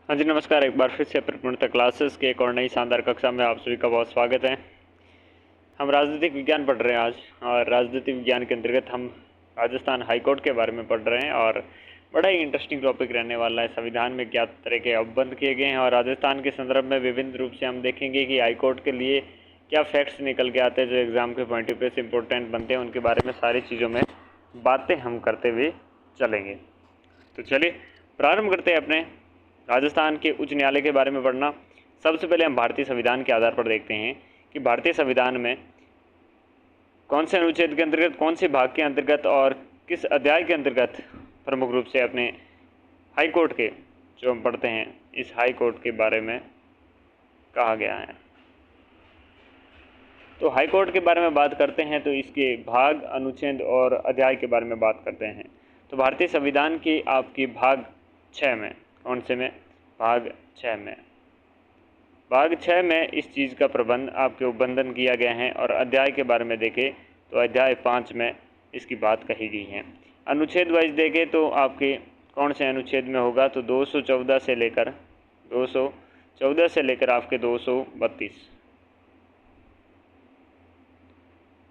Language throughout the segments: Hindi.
हाँ जी, नमस्कार। एक बार फिर से पूर्णतः क्लासेस के एक और नई शानदार कक्षा में आप सभी का बहुत स्वागत है। हम राजनीतिक विज्ञान पढ़ रहे हैं आज, और राजनीतिक विज्ञान के अंतर्गत हम राजस्थान हाई कोर्ट के बारे में पढ़ रहे हैं। और बड़ा ही इंटरेस्टिंग टॉपिक रहने वाला है। संविधान में क्या तरह के उपबंध किए गए हैं, और राजस्थान के संदर्भ में विभिन्न रूप से हम देखेंगे कि हाई कोर्ट के लिए क्या फैक्ट्स निकल के आते हैं जो एग्ज़ाम के पॉइंट ऑफ व्यू से इंपॉर्टेंट बनते हैं। उनके बारे में सारी चीज़ों में बातें हम करते हुए चलेंगे। तो चलिए प्रारंभ करते हैं अपने राजस्थान के उच्च न्यायालय के बारे में पढ़ना। सबसे पहले हम भारतीय संविधान के आधार पर देखते हैं कि भारतीय संविधान में कौन से अनुच्छेद के अंतर्गत, कौन से भाग के अंतर्गत और किस अध्याय के अंतर्गत प्रमुख रूप से अपने हाई कोर्ट के जो हम पढ़ते हैं इस हाई कोर्ट के बारे में कहा गया है। तो हाई कोर्ट के बारे में बात करते हैं तो इसके भाग, अनुच्छेद और अध्याय के बारे में बात करते हैं। तो भारतीय संविधान की आपकी भाग 6 में, कौन से में, भाग 6 में, भाग 6 में इस चीज़ का प्रबंध आपके उल्लंघन किया गया है। और अध्याय के बारे में देखें तो अध्याय 5 में इसकी बात कही गई है। अनुच्छेद वाइज देखें तो आपके कौन से अनुच्छेद में होगा, तो 214 से लेकर 214 से लेकर आपके 232,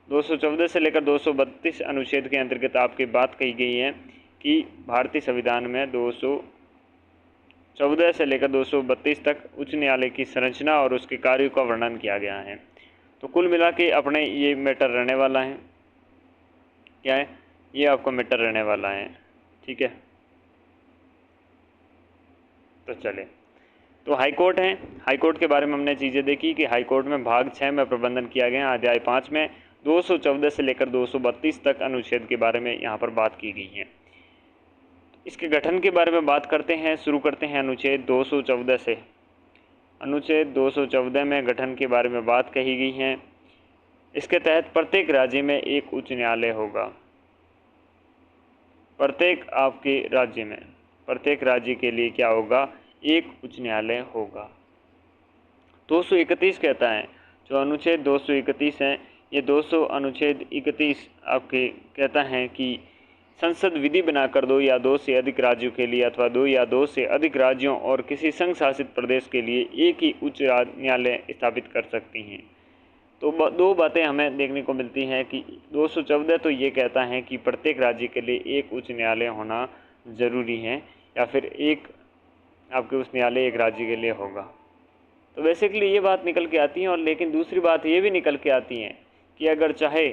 214 से लेकर 232 अनुच्छेद के अंतर्गत आपकी बात कही गई है कि भारतीय संविधान में 214 से लेकर 232 तक उच्च न्यायालय की संरचना और उसके कार्यों का वर्णन किया गया है। तो कुल मिला के अपने ये मैटर रहने वाला है, क्या है, ये आपको मैटर रहने वाला है, ठीक है। तो चले, तो हाई कोर्ट है, हाई कोर्ट के बारे में हमने चीज़ें देखी कि हाई कोर्ट में भाग 6 में प्रबंधन किया गया। अध्याय 5 में 214 से लेकर 232 तक अनुच्छेद के बारे में यहाँ पर बात की गई है। इसके गठन के बारे में बात करते हैं, शुरू करते हैं अनुच्छेद 214 से। अनुच्छेद 214 में गठन के बारे में बात कही गई है। इसके तहत प्रत्येक राज्य में एक उच्च न्यायालय होगा। प्रत्येक आपके राज्य में, प्रत्येक राज्य के लिए क्या होगा, एक उच्च न्यायालय होगा। 231 कहता है, जो अनुच्छेद 231 है, ये 200 अनुच्छेद 31 आपके कहता है कि संसद विधि बनाकर 2 या 2 से अधिक राज्यों के लिए अथवा 2 या 2 से अधिक राज्यों और किसी संघ शासित प्रदेश के लिए एक ही उच्च न्यायालय स्थापित कर सकती हैं। तो दो बातें हमें देखने को मिलती हैं कि 214 तो ये कहता है कि प्रत्येक राज्य के लिए एक उच्च न्यायालय होना ज़रूरी है, या फिर एक आपके उच्च न्यायालय एक राज्य के लिए होगा। तो बेसिकली ये बात निकल के आती है। और लेकिन दूसरी बात ये भी निकल के आती है कि अगर चाहे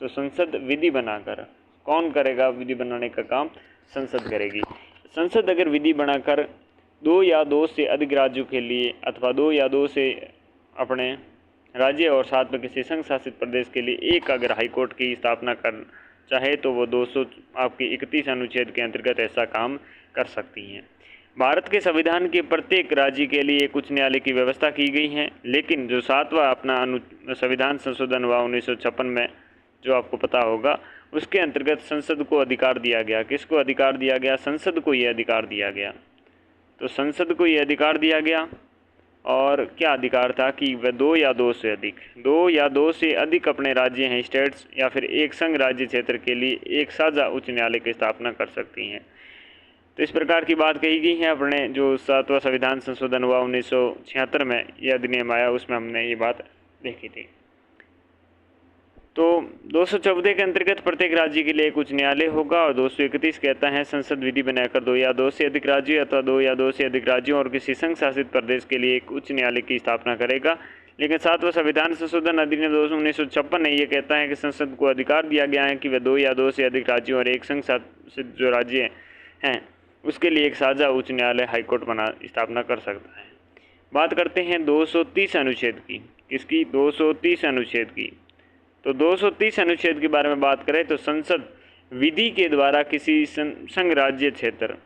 तो संसद विधि बनाकर, कौन करेगा विधि बनाने का काम, संसद करेगी। संसद अगर विधि बनाकर 2 या 2 से अधिक राज्यों के लिए अथवा 2 या 2 से अपने राज्य और साथ में किसी संघ शासित प्रदेश के लिए एक अगर हाईकोर्ट की स्थापना कर चाहे तो वो 200 आपके 31 अनुच्छेद के अंतर्गत ऐसा काम कर सकती हैं। भारत के संविधान के प्रत्येक राज्य के लिए एक उच्च न्यायालय की व्यवस्था की गई है। लेकिन जो 7वां अपना संविधान संशोधन हुआ 1956 में, जो आपको पता होगा, उसके अंतर्गत संसद को अधिकार दिया गया। किसको अधिकार दिया गया, संसद को ये अधिकार दिया गया। तो संसद को ये अधिकार दिया गया, और क्या अधिकार था कि वह 2 या 2 से अधिक, 2 या 2 से अधिक अपने राज्य हैं, स्टेट्स या फिर एक संघ राज्य क्षेत्र के लिए एक साझा उच्च न्यायालय की स्थापना कर सकती हैं। तो इस प्रकार की बात कही गई है अपने जो 7वां संविधान संशोधन हुआ 1976 में, यह अधिनियम आया, उसमें हमने ये बात देखी थी। तो 214 के अंतर्गत प्रत्येक राज्य के लिए एक उच्च न्यायालय होगा। और 231 कहता है संसद विधि बनाकर 2 या 2 से अधिक राज्यों अथवा 2 या 2 से अधिक राज्यों और किसी संघ शासित प्रदेश के लिए एक उच्च न्यायालय की स्थापना करेगा। लेकिन 7वां संविधान संशोधन अधिनियम 1956 ने यह कहता है कि संसद को अधिकार दिया गया है कि वह 2 या 2 से अधिक राज्यों और एक संघ शासित जो राज्य हैं उसके लिए एक साझा उच्च न्यायालय हाईकोर्ट स्थापना कर सकता है। बात करते हैं 230 अनुच्छेद की। किसकी, 230 अनुच्छेद की। तो 230 अनुच्छेद के बारे में बात करें तो संसद विधि के द्वारा किसी संघ राज्य क्षेत्र,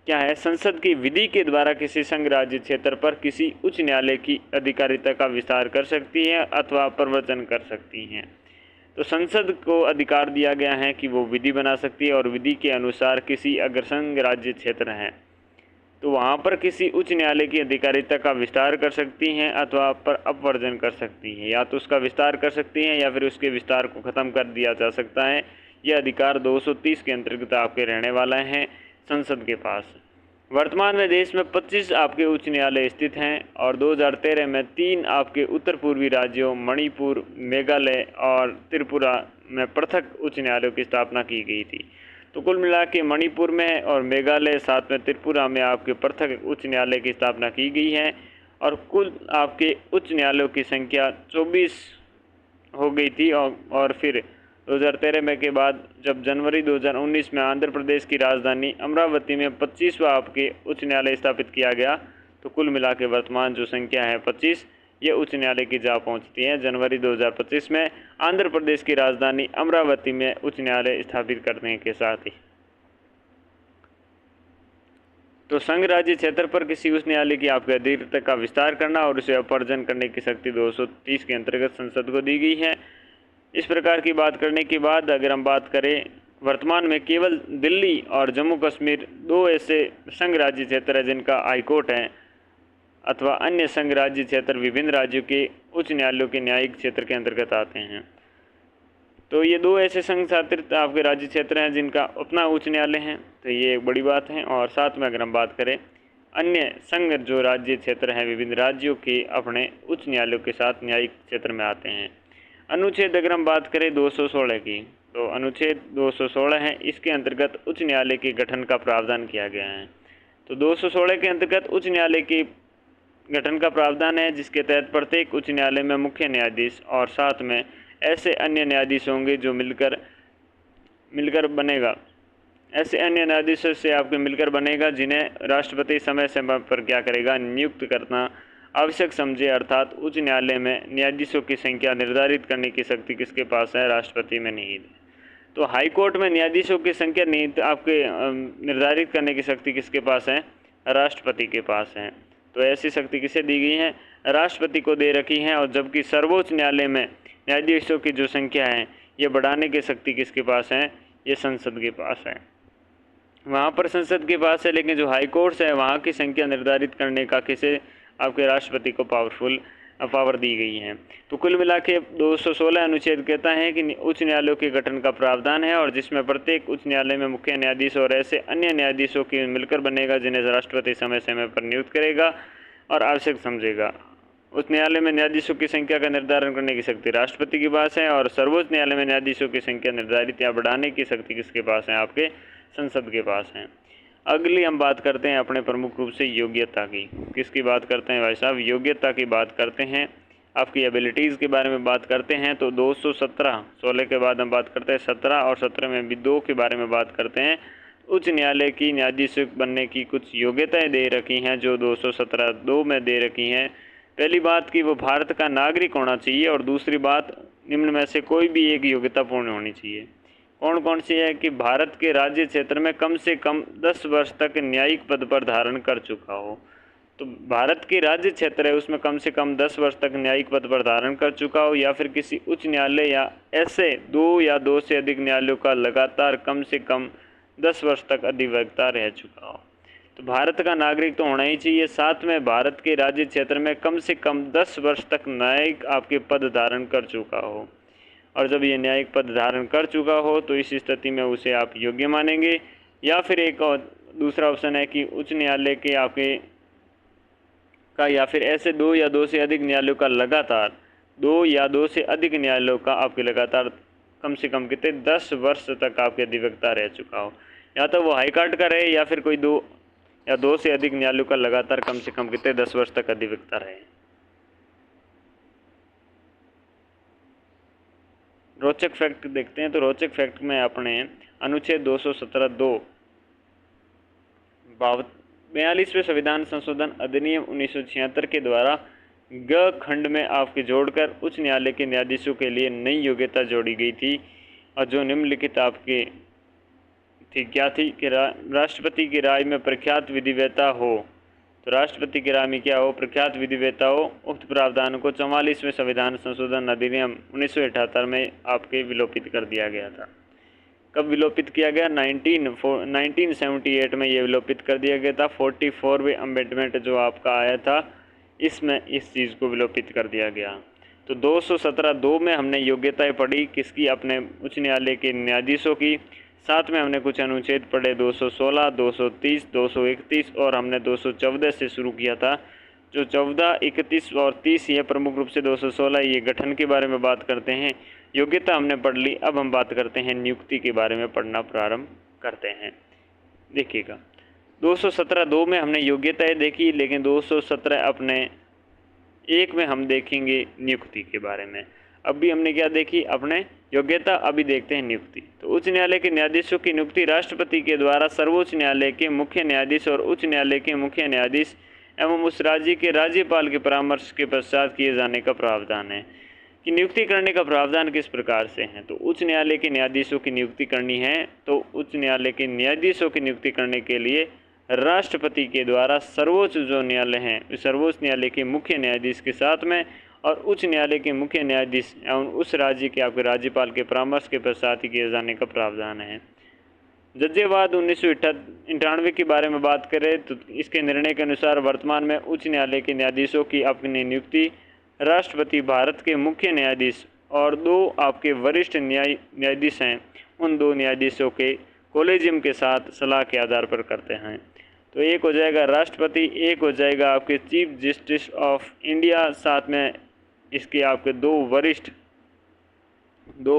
क्या है, संसद की विधि के द्वारा किसी संघ राज्य क्षेत्र पर किसी उच्च न्यायालय की अधिकारिता का विस्तार कर सकती है अथवा प्रवर्तन कर सकती हैं। तो संसद को अधिकार दिया गया है कि वो विधि बना सकती है, और विधि के अनुसार किसी अगर संघ राज्य क्षेत्र हैं तो वहाँ पर किसी उच्च न्यायालय की अधिकारिता का विस्तार कर सकती हैं अथवा पर अपवर्जन कर सकती हैं। या तो उसका विस्तार कर सकती हैं या फिर उसके विस्तार को ख़त्म कर दिया जा सकता है। यह अधिकार 230 के अंतर्गत आपके रहने वाला है संसद के पास। वर्तमान में देश में 25 आपके उच्च न्यायालय स्थित हैं और 2013 में 3 आपके उत्तर पूर्वी राज्यों मणिपुर, मेघालय और त्रिपुरा में पृथक उच्च न्यायालयों की स्थापना की गई थी। तो कुल मिला के मणिपुर में और मेघालय साथ में त्रिपुरा में आपके पृथक उच्च न्यायालय की स्थापना की गई है और कुल आपके उच्च न्यायालयों की संख्या 24 हो गई थी और फिर 2013 में के बाद जब जनवरी 2019 में आंध्र प्रदेश की राजधानी अमरावती में 25वां आपके उच्च न्यायालय स्थापित किया गया, तो कुल मिला के वर्तमान जो संख्या है 25 ये उच्च न्यायालय की जा पहुंचती है जनवरी 2025 में आंध्र प्रदेश की राजधानी अमरावती में उच्च न्यायालय स्थापित करने के साथ ही। तो संघ राज्य क्षेत्र पर किसी उच्च न्यायालय की आपके अधिकृत का विस्तार करना और उसे अपवर्जन करने की शक्ति 230 के अंतर्गत संसद को दी गई है। इस प्रकार की बात करने के बाद अगर हम बात करें वर्तमान में केवल दिल्ली और जम्मू कश्मीर 2 ऐसे संघ राज्य क्षेत्र है जिनका हाईकोर्ट है अथवा अन्य संघ राज्य क्षेत्र विभिन्न राज्यों के उच्च न्यायालयों के न्यायिक क्षेत्र के अंतर्गत आते हैं। तो ये 2 ऐसे संघ शासित आपके राज्य क्षेत्र हैं जिनका अपना उच्च न्यायालय है, तो ये एक बड़ी बात है। और साथ में अगर हम बात करें अन्य संघ जो राज्य क्षेत्र हैं विभिन्न राज्यों के अपने उच्च न्यायालयों के साथ न्यायिक क्षेत्र में आते हैं। अनुच्छेद अगर हम बात करें 216 की, तो अनुच्छेद 216 है, इसके अंतर्गत उच्च न्यायालय के गठन का प्रावधान किया गया है। तो 216 के अंतर्गत उच्च न्यायालय के गठन का प्रावधान है जिसके तहत प्रत्येक उच्च न्यायालय में मुख्य न्यायाधीश और साथ में ऐसे अन्य न्यायाधीश होंगे जो मिलकर बनेगा। ऐसे अन्य न्यायाधीशों से आपके मिलकर बनेगा जिन्हें राष्ट्रपति समय समय पर क्या करेगा, नियुक्त करना आवश्यक समझे। अर्थात उच्च न्यायालय में न्यायाधीशों की संख्या निर्धारित करने की शक्ति किसके पास है, राष्ट्रपति में निहित है। तो हाई कोर्ट में न्यायाधीशों की संख्या निहित आपके निर्धारित करने की शक्ति किसके पास है, राष्ट्रपति के पास है। तो ऐसी शक्ति किसे दी गई है, राष्ट्रपति को दे रखी है। और जबकि सर्वोच्च न्यायालय में न्यायाधीशों की जो संख्या है ये बढ़ाने की शक्ति किसके पास है, ये संसद के पास है। वहाँ पर संसद के पास है, लेकिन जो हाई कोर्ट्स है वहाँ की संख्या निर्धारित करने का किसे, आपके राष्ट्रपति को पावर दी गई है। तो कुल मिला के 216 अनुच्छेद कहता है कि उच्च न्यायालयों के गठन का प्रावधान है और जिसमें प्रत्येक उच्च न्यायालय में मुख्य न्यायाधीश और ऐसे अन्य न्यायाधीशों की मिलकर बनेगा जिन्हें राष्ट्रपति समय समय पर नियुक्त करेगा और आवश्यक समझेगा। उच्च न्यायालय में न्यायाधीशों की संख्या का निर्धारण करने की शक्ति राष्ट्रपति के पास है और सर्वोच्च न्यायालय में न्यायाधीशों की संख्या निर्धारित या बढ़ाने की शक्ति किसके पास है, आपके संसद के पास है। अगली हम बात करते हैं अपने प्रमुख रूप से योग्यता की। किसकी बात करते हैं भाई साहब, योग्यता की बात करते हैं, आपकी एबिलिटीज़ के बारे में बात करते हैं। तो 217 16 के बाद हम बात करते हैं 17 और 17 में भी 2 के बारे में बात करते हैं। उच्च न्यायालय की न्यायाधीश बनने की कुछ योग्यताएं दे रखी हैं जो 217 2 में दे रखी हैं। पहली बात कि वो भारत का नागरिक होना चाहिए और दूसरी बात निम्न में से कोई भी एक योग्यता पूर्ण होनी चाहिए। कौन कौन सी है कि भारत के राज्य क्षेत्र में कम से कम 10 वर्ष तक न्यायिक पद पर धारण कर चुका हो। तो भारत के राज्य क्षेत्र है उसमें कम से कम 10 वर्ष तक न्यायिक पद पर धारण कर चुका हो या फिर किसी उच्च न्यायालय या ऐसे 2 या 2 से अधिक न्यायालयों का लगातार कम से कम 10 वर्ष तक अधिवक्ता रह चुका हो। तो भारत का नागरिक तो होना ही चाहिए, साथ में भारत के राज्य क्षेत्र में कम से कम 10 वर्ष तक न्यायिक आपके पद धारण कर चुका हो। और जब ये न्यायिक पद धारण कर चुका हो तो इस स्थिति में उसे आप योग्य मानेंगे। या फिर एक और दूसरा ऑप्शन है कि उच्च न्यायालय के आपके का या फिर ऐसे 2 या 2 से अधिक न्यायालयों का लगातार 2 या 2 से अधिक न्यायालयों का आपके लगातार कम से कम कितने 10 वर्ष तक आपके अधिवक्ता रह चुका हो। या तो वो हाई कोर्ट का रहे या फिर कोई 2 या 2 से अधिक न्यायालयों का लगातार कम से कम कितने 10 वर्ष तक अधिवक्ता रहे। रोचक फैक्ट देखते हैं। तो रोचक फैक्ट में अपने अनुच्छेद 217 2 42वें संविधान संशोधन अधिनियम 1976 के द्वारा ग खंड में आपके जोड़कर उच्च न्यायालय के न्यायाधीशों के लिए नई योग्यता जोड़ी गई थी और जो निम्नलिखित आपके थी क्या थी कि राष्ट्रपति की राय में प्रख्यात विधिवेता हो। तो राष्ट्रपति की राय में क्या हो, प्रख्यात विधिवेता हो। उक्त प्रावधान को 44वें संविधान संशोधन अधिनियम 1978 में आपके विलोपित कर दिया गया था। कब विलोपित किया गया, 1978 में ये विलोपित कर दिया गया था। 44वें अमेंडमेंट जो आपका आया था इसमें इस चीज़ को विलोपित कर दिया गया। तो 217 2 में हमने योग्यताएं पढ़ी किसकी, अपने उच्च न्यायालय के न्यायाधीशों की। साथ में हमने कुछ अनुच्छेद पढ़े 216, 230, 231 और हमने 214 से शुरू किया था। जो 14, 31 और 30 ये प्रमुख रूप से 216 ये गठन के बारे में बात करते हैं। योग्यता हमने पढ़ ली। अब हम बात करते हैं नियुक्ति के बारे में पढ़ना प्रारंभ करते हैं। देखिएगा 217 2 में हमने योग्यताएं देखी, लेकिन 217 अपने 1 में हम देखेंगे नियुक्ति के बारे में। अब भी हमने क्या देखी? अपने योग्यता। अभी देखते हैं नियुक्ति। तो उच्च न्यायालय के न्यायाधीशों की नियुक्ति राष्ट्रपति के द्वारा सर्वोच्च न्यायालय के मुख्य न्यायाधीश और उच्च न्यायालय के मुख्य न्यायाधीश एवं उस राज्य के राज्यपाल के परामर्श के पश्चात किए जाने का प्रावधान है। कि नियुक्ति करने का प्रावधान किस प्रकार से है? तो उच्च न्यायालय के न्यायाधीशों की नियुक्ति करनी है तो उच्च न्यायालय के न्यायाधीशों की नियुक्ति करने के लिए राष्ट्रपति के द्वारा सर्वोच्च जो न्यायालय हैं, सर्वोच्च न्यायालय के मुख्य न्यायाधीश के साथ में और उच्च न्यायालय के मुख्य न्यायाधीश एवं उस राज्य के आपके राज्यपाल के परामर्श के पश्चात ही किए जाने का प्रावधान है। जज्जेवाद 1998 के बारे में बात करें तो इसके निर्णय के अनुसार वर्तमान में उच्च न्यायालय के न्यायाधीशों की अपनी नियुक्ति राष्ट्रपति भारत के मुख्य न्यायाधीश और 2 आपके वरिष्ठ न्यायाधीश हैं, उन 2 न्यायाधीशों के कॉलेजियम के साथ सलाह के आधार पर करते हैं। तो एक हो जाएगा राष्ट्रपति, एक हो जाएगा आपके चीफ जस्टिस ऑफ इंडिया, साथ में इसके आपके 2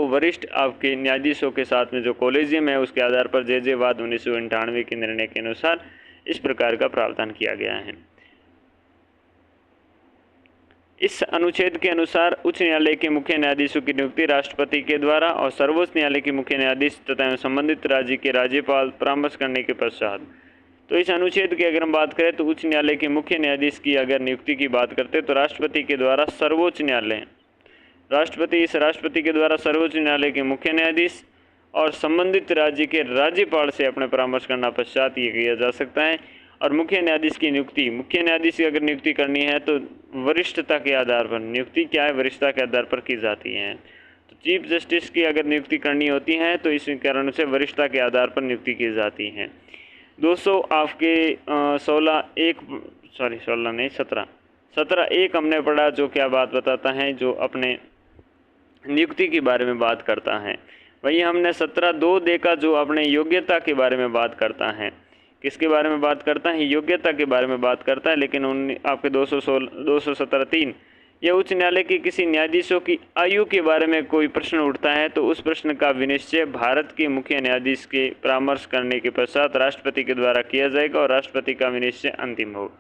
वरिष्ठ आपके न्यायाधीशों के साथ में जो कॉलेजियम है उसके आधार पर जज्जेवाद 1998 के निर्णय के अनुसार इस प्रकार का प्रावधान किया गया है। इस अनुच्छेद के अनुसार उच्च न्यायालय के मुख्य न्यायाधीशों की नियुक्ति राष्ट्रपति के द्वारा और सर्वोच्च न्यायालय के मुख्य न्यायाधीश तथा संबंधित राज्य के राज्यपाल परामर्श करने के पश्चात। तो इस अनुच्छेद की अगर हम बात करें तो उच्च न्यायालय के मुख्य न्यायाधीश की अगर नियुक्ति की बात करते हैं तो राष्ट्रपति के द्वारा सर्वोच्च न्यायालय राष्ट्रपति के द्वारा सर्वोच्च न्यायालय के मुख्य न्यायाधीश और संबंधित राज्य के राज्यपाल से अपने परामर्श करना पश्चात ये किया जा सकता है। और मुख्य न्यायाधीश की नियुक्ति, मुख्य न्यायाधीश की अगर नियुक्ति करनी है तो वरिष्ठता के आधार पर नियुक्ति क्या है? वरिष्ठता के आधार पर की जाती है। तो चीफ जस्टिस की अगर नियुक्ति करनी होती है तो इस कारण से वरिष्ठता के आधार पर नियुक्ति की जाती है। 200 आपके 17 1 हमने पढ़ा जो क्या बात बताता है, जो अपने नियुक्ति के बारे में बात करता है। वहीं हमने 17 2 देखा जो अपने योग्यता के बारे में बात करता है। किसके बारे में बात करता है? योग्यता के बारे में बात करता है। लेकिन आपके 217 3 यह उच्च न्यायालय के किसी न्यायाधीशों की आयु के बारे में कोई प्रश्न उठता है तो उस प्रश्न का विनिश्चय भारत के मुख्य न्यायाधीश के परामर्श करने के पश्चात राष्ट्रपति के द्वारा किया जाएगा और राष्ट्रपति का विनिश्चय अंतिम होगा।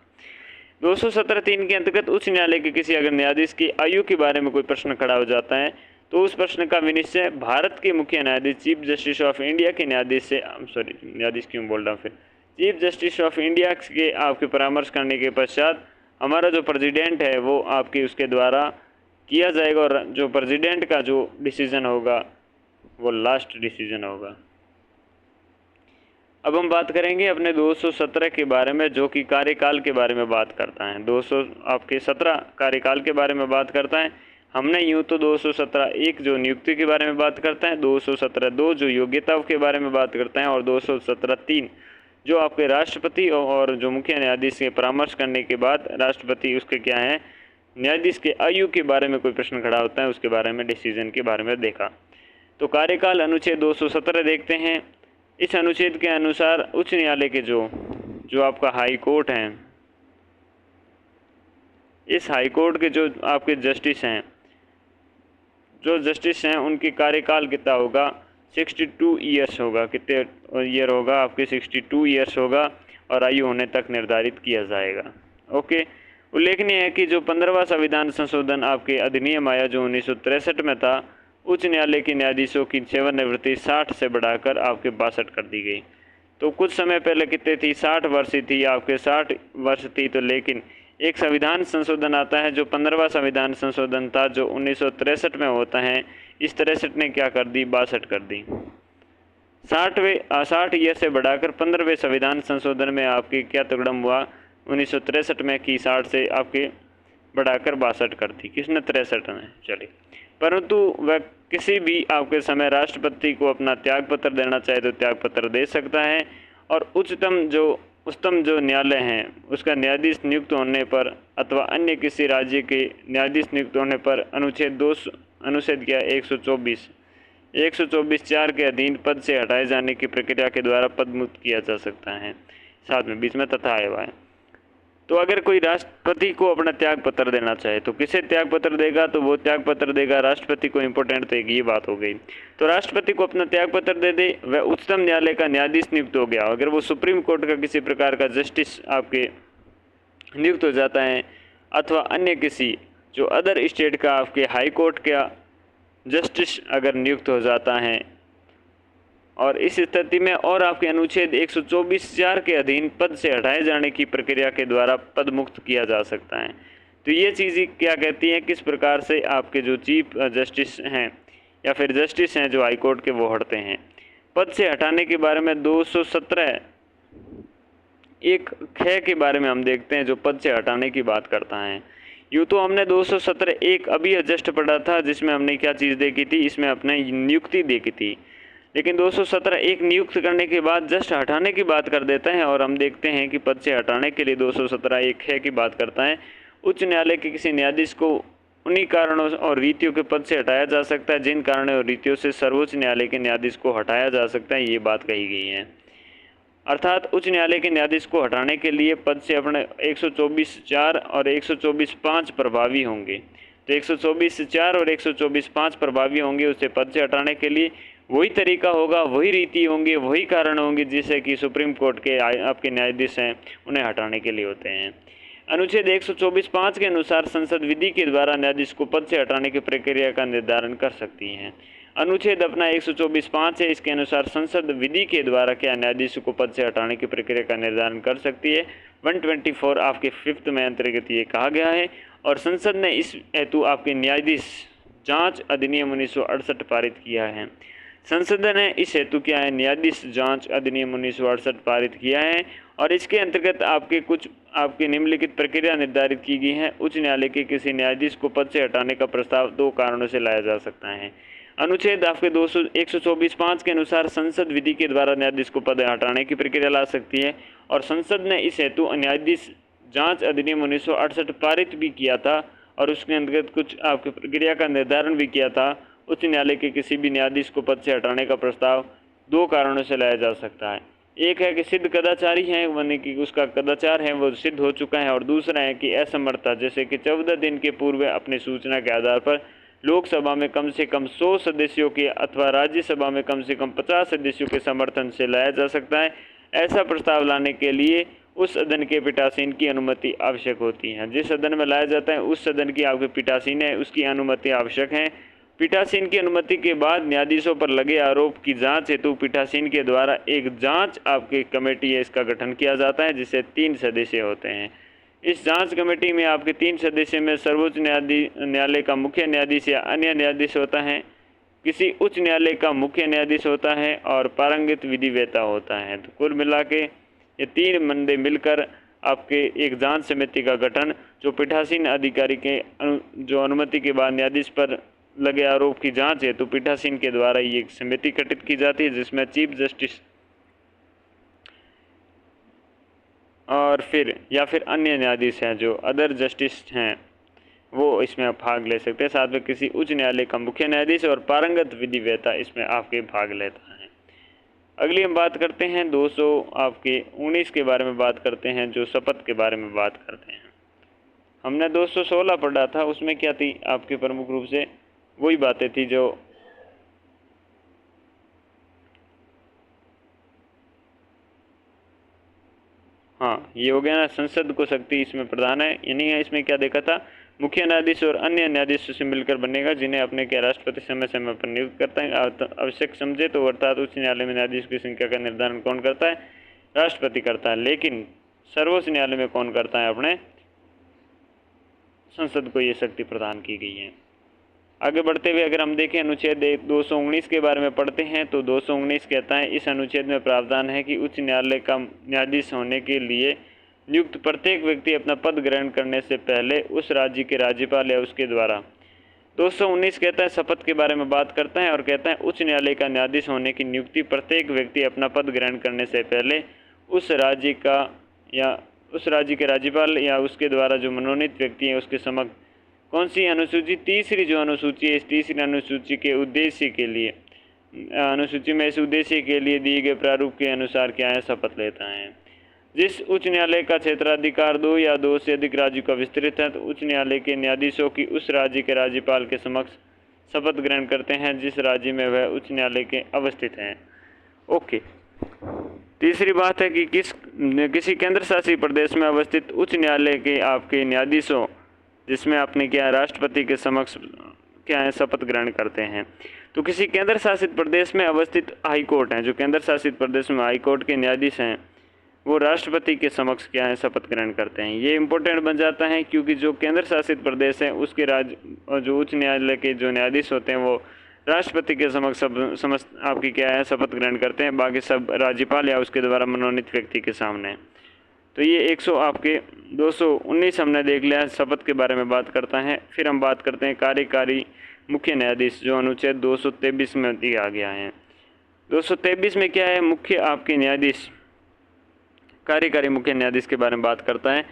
217 3 के अंतर्गत उच्च न्यायालय के किसी अगर न्यायाधीश की आयु के बारे में कोई प्रश्न खड़ा हो जाता है तो उस प्रश्न का विनिश्चय भारत के मुख्य न्यायाधीश चीफ जस्टिस ऑफ इंडिया के न्यायाधीश से चीफ जस्टिस ऑफ इंडिया के आपके परामर्श करने के पश्चात हमारा जो प्रेसिडेंट है वो आपके उसके द्वारा किया जाएगा और जो प्रेसिडेंट का जो डिसीजन होगा वो लास्ट डिसीजन होगा। अब हम बात करेंगे अपने 217 के बारे में जो कि कार्यकाल के बारे में बात करता है। 217 कार्यकाल के बारे में बात करता है। हमने यूँ तो 217 1 जो नियुक्ति के बारे में बात करता है, 217 2 जो योग्यताओं के बारे में बात करता है और 217 3 जो आपके राष्ट्रपति और जो मुख्य न्यायाधीश के परामर्श करने के बाद राष्ट्रपति उसके क्या है न्यायाधीश के आयु के बारे में कोई प्रश्न खड़ा होता है उसके बारे में डिसीजन के बारे में देखा। तो कार्यकाल अनुच्छेद 217 देखते हैं। इस अनुच्छेद के अनुसार उच्च न्यायालय के जो आपका हाई कोर्ट है, इस हाई कोर्ट के जो आपके जस्टिस हैं उनकी कार्यकाल कितना होगा? 62 ईयर्स होगा। कितने ईयर होगा? आपके 62 ईयर्स होगा और आयु होने तक निर्धारित किया जाएगा। ओके। उल्लेखनीय है कि जो 15वां संविधान संशोधन आपके अधिनियम आया जो 1963 में था, उच्च न्यायालय के न्यायाधीशों की सेवानिवृत्ति 60 से बढ़ाकर आपके 62 कर दी गई। तो कुछ समय पहले कितने थी? 60 वर्ष थी, आपके 60 वर्ष थी। तो लेकिन एक संविधान संशोधन आता है जो 15वां संविधान संशोधन था जो 1963 में होता है। इस 63 ने क्या कर दी? 62 कर दी। 60 ईयर से बढ़ाकर 15वें संविधान संशोधन में आपकी क्या तकड़म हुआ? 1963 में की 60 से आपके बढ़ाकर 62 कर दी। किसने? 63 ने। चलिए, परंतु वह किसी भी आपके समय राष्ट्रपति को अपना त्यागपत्र देना चाहे तो त्यागपत्र दे सकता है और उच्चतम जो न्यायालय हैं उसका न्यायाधीश नियुक्त होने पर अथवा अन्य किसी राज्य के न्यायाधीश नियुक्त होने पर अनुच्छेद 124 124(4) के अधीन पद से हटाए जाने की प्रक्रिया के द्वारा पद मुक्त किया जा सकता है। साथ में बीच में तथा आया हुआ है। तो अगर कोई राष्ट्रपति को अपना त्याग पत्र देना चाहे तो किसे त्याग पत्र देगा, तो वो त्याग पत्र देगा राष्ट्रपति को। इम्पोर्टेंट तो ये बात हो गई। तो राष्ट्रपति को अपना त्याग पत्र दे दे, वह उच्चतम न्यायालय का न्यायाधीश नियुक्त हो गया। अगर वो सुप्रीम कोर्ट का किसी प्रकार का जस्टिस आपके नियुक्त हो जाता है, अथवा अन्य किसी जो अदर स्टेट का आपके हाई कोर्ट का जस्टिस अगर नियुक्त हो जाता है, और इस स्थिति में और आपके अनुच्छेद 124(4) के अधीन पद से हटाए जाने की प्रक्रिया के द्वारा पद मुक्त किया जा सकता है। तो ये चीज़ क्या कहती है, किस प्रकार से आपके जो चीफ जस्टिस हैं या फिर जस्टिस हैं जो हाई कोर्ट के, वो हटते हैं। पद से हटाने के बारे में 217 एक ख के बारे में हम देखते हैं, जो पद से हटाने की बात करता है। यूँ तो हमने 217 एक अभी जस्ट पढ़ा था, जिसमें हमने क्या चीज़ देखी थी, इसमें अपने नियुक्ति देखी थी। लेकिन 217 एक नियुक्त करने के बाद जस्ट हटाने की बात कर देता है, और हम देखते हैं कि पद से हटाने के लिए 217 एक है की बात करता है। उच्च न्यायालय के किसी न्यायाधीश को उन्हीं कारणों और रीतियों के पद से हटाया जा सकता है जिन कारणों और रीतियों से सर्वोच्च न्यायालय के न्यायाधीश को हटाया जा सकता है, ये बात कही गई है। अर्थात उच्च न्यायालय के न्यायाधीश को हटाने के लिए पद से अपने 124(4) और 124(5) प्रभावी होंगे। तो 124(4) और 124(5) प्रभावी होंगे उसे पद से हटाने के लिए। वही तरीका होगा, वही रीति होंगे, वही कारण होंगे जिससे कि सुप्रीम कोर्ट के आपके न्यायाधीश हैं उन्हें हटाने के लिए होते हैं। अनुच्छेद 124(5) के अनुसार संसद विधि के द्वारा न्यायाधीश को पद से हटाने की प्रक्रिया का निर्धारण कर सकती है। अनुच्छेद अपना 124(5) है, इसके अनुसार संसद विधि के द्वारा क्या न्यायाधीश को पद से हटाने की प्रक्रिया का निर्धारण कर सकती है। 124 आपके 5th में अंतर्गत ये कहा गया है। और संसद ने इस हेतु आपके न्यायाधीश जांच अधिनियम 1968 पारित किया है। संसद ने इस हेतु क्या है, न्यायाधीश जांच अधिनियम 1968 पारित किया है, और इसके अंतर्गत आपके कुछ आपके निम्नलिखित प्रक्रिया निर्धारित की गई है। उच्च न्यायालय के किसी न्यायाधीश को पद से हटाने का प्रस्ताव 2 कारणों से लाया जा सकता है। अनुच्छेद आपके 124(5) के अनुसार संसद विधि के द्वारा न्यायाधीश को पद हटाने की प्रक्रिया ला सकती है, और संसद ने इस हेतु न्यायाधीश जांच अधिनियम 1968 पारित भी किया था, और उसके अंतर्गत कुछ आपकी प्रक्रिया का निर्धारण भी किया था। उच्च न्यायालय के किसी भी न्यायाधीश को पद से हटाने का प्रस्ताव 2 कारणों से लाया जा सकता है। एक है कि सिद्ध कदाचारी है, यानी कि उसका कदाचार है वो सिद्ध हो चुका है, और दूसरा है कि असमर्थता, जैसे कि 14 दिन के पूर्व अपनी सूचना के आधार पर लोकसभा में कम से कम 100 सदस्यों के अथवा राज्यसभा में कम से कम 50 सदस्यों के समर्थन से लाया जा सकता है। ऐसा प्रस्ताव लाने के लिए उस सदन के पीठासीन की अनुमति आवश्यक होती है। जिस सदन में लाया जाता है उस सदन की आपके पीठासीन है, उसकी अनुमति आवश्यक है। पीठासीन की अनुमति के बाद न्यायाधीशों पर लगे आरोप की जांच हेतु पीठासीन के द्वारा एक जांच आपकी कमेटी है, इसका गठन किया जाता है, जिससे 3 सदस्य होते हैं। इस जांच कमेटी में आपके 3 सदस्य में सर्वोच्च न्यायालय का मुख्य न्यायाधीश या अन्य न्यायाधीश होता है, किसी उच्च न्यायालय का मुख्य न्यायाधीश होता है, और पारंगत विधि वेता होता है। तो कुल मिला के ये 3 बंदे मिलकर आपके एक जांच समिति का गठन, जो पीठासीन अधिकारी के जो अनुमति के बाद न्यायाधीश पर लगे आरोप की जांच है, तो पीठासीन के द्वारा ये एक समिति गठित की जाती है, जिसमें चीफ जस्टिस और फिर या फिर अन्य न्यायाधीश हैं जो अदर जस्टिस हैं वो इसमें भाग ले सकते हैं। साथ में किसी उच्च न्यायालय का मुख्य न्यायाधीश और पारंगत विधि वेता इसमें आपके भाग लेता है। अगली हम बात करते हैं 219 के बारे में बात करते हैं, जो शपथ के बारे में बात करते हैं। हमने 216 पढ़ा था, उसमें क्या थी आपके प्रमुख रूप से वही बातें थी जो ये हो गया ना, संसद को शक्ति इसमें प्रदान है, यानी है इसमें क्या देखा था, मुख्य न्यायाधीश और अन्य न्यायाधीशों से मिलकर बनेगा, जिन्हें अपने क्या राष्ट्रपति समय समय पर नियुक्त करता है। आवश्यक समझे तो अर्थात उच्च न्यायालय में न्यायाधीश की संख्या का निर्धारण कौन करता है, राष्ट्रपति करता है, लेकिन सर्वोच्च न्यायालय में कौन करता है, अपने संसद को ये शक्ति प्रदान की गई है। आगे बढ़ते हुए अगर हम देखें अनुच्छेद 219 के बारे में पढ़ते हैं, तो 219 कहता है इस अनुच्छेद में प्रावधान है कि उच्च न्यायालय का न्यायाधीश होने के लिए नियुक्त प्रत्येक व्यक्ति अपना पद ग्रहण करने से पहले उस राज्य के राज्यपाल या उसके द्वारा 219 कहता है शपथ के बारे में बात करता है और कहता है उच्च न्यायालय का न्यायाधीश होने की नियुक्ति प्रत्येक व्यक्ति अपना पद ग्रहण करने से पहले उस राज्य का या उस राज्य के राज्यपाल या उसके द्वारा जो मनोनीत व्यक्ति है उसके समक्ष कौन सी अनुसूची, तीसरी जो अनुसूची है, इस तीसरी अनुसूची के उद्देश्य के लिए अनुसूची में इस उद्देश्य के लिए दिए गए प्रारूप के अनुसार क्या है, शपथ लेता है। जिस उच्च न्यायालय का क्षेत्राधिकार 2 या 2 से अधिक राज्यों का विस्तृत है, तो उच्च न्यायालय के न्यायाधीशों की उस राज्य के राज्यपाल के समक्ष शपथ ग्रहण करते हैं जिस राज्य में वह उच्च न्यायालय के अवस्थित हैं। ओके। तीसरी बात है कि किसी केंद्र शासित प्रदेश में अवस्थित उच्च न्यायालय के आपके न्यायाधीशों, जिसमें आपने क्या राष्ट्रपति के समक्ष क्या है, शपथ ग्रहण करते हैं। तो किसी केंद्र शासित प्रदेश में अवस्थित हाई कोर्ट हैं, जो केंद्र शासित प्रदेश में हाई कोर्ट के न्यायाधीश हैं, वो राष्ट्रपति के समक्ष क्या है, शपथ ग्रहण करते हैं। ये इम्पोर्टेंट बन जाता है क्योंकि जो केंद्र शासित प्रदेश है उसके राज्य जो उच्च न्यायालय के जो न्यायाधीश होते हैं वो राष्ट्रपति के समक्ष आपकी क्या है, शपथ ग्रहण करते हैं, बाकी सब राज्यपाल या उसके द्वारा मनोनीत व्यक्ति के सामने। तो ये 219 हमने देख लिया, शपथ के बारे में बात करता है। फिर हम बात करते हैं कार्यकारी मुख्य न्यायाधीश, जो अनुच्छेद 223 में दिया गया है। 223 में क्या है, मुख्य आपके न्यायाधीश, कार्यकारी मुख्य न्यायाधीश के बारे में बात करता है।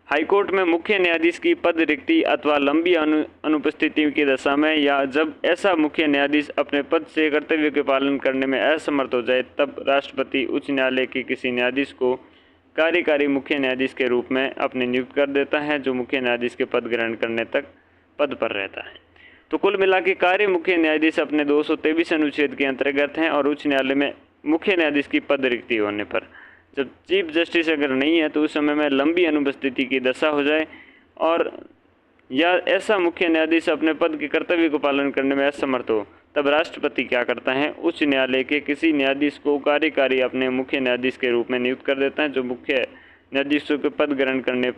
हाईकोर्ट में मुख्य न्यायाधीश की पद रिक्ति अथवा लंबी अनुपस्थिति की दशा में या जब ऐसा मुख्य न्यायाधीश अपने पद से कर्तव्य के पालन करने में असमर्थ हो जाए, तब राष्ट्रपति उच्च न्यायालय के किसी न्यायाधीश को कार्यकारी मुख्य न्यायाधीश के रूप में अपने नियुक्त कर देता है, जो मुख्य न्यायाधीश के पद ग्रहण करने तक पद पर रहता है। तो कुल मिला के कार्य मुख्य न्यायाधीश अपने 223 अनुच्छेद के अंतर्गत हैं और उच्च न्यायालय में मुख्य न्यायाधीश की पद रिक्ति होने पर, जब चीफ जस्टिस अगर नहीं है तो उस समय में लंबी अनुपस्थिति की दशा हो जाए और या ऐसा मुख्य न्यायाधीश अपने पद के कर्तव्य को पालन करने में असमर्थ हो, तब राष्ट्रपति क्या करता है, उच्च न्यायालय के किसी न्यायाधीश को कार्यकारी अपने मुख्य न्यायाधीश के रूप में नियुक्त कर देता है, जो मुख्य न्यायाधीशों के पद ग्रहण करने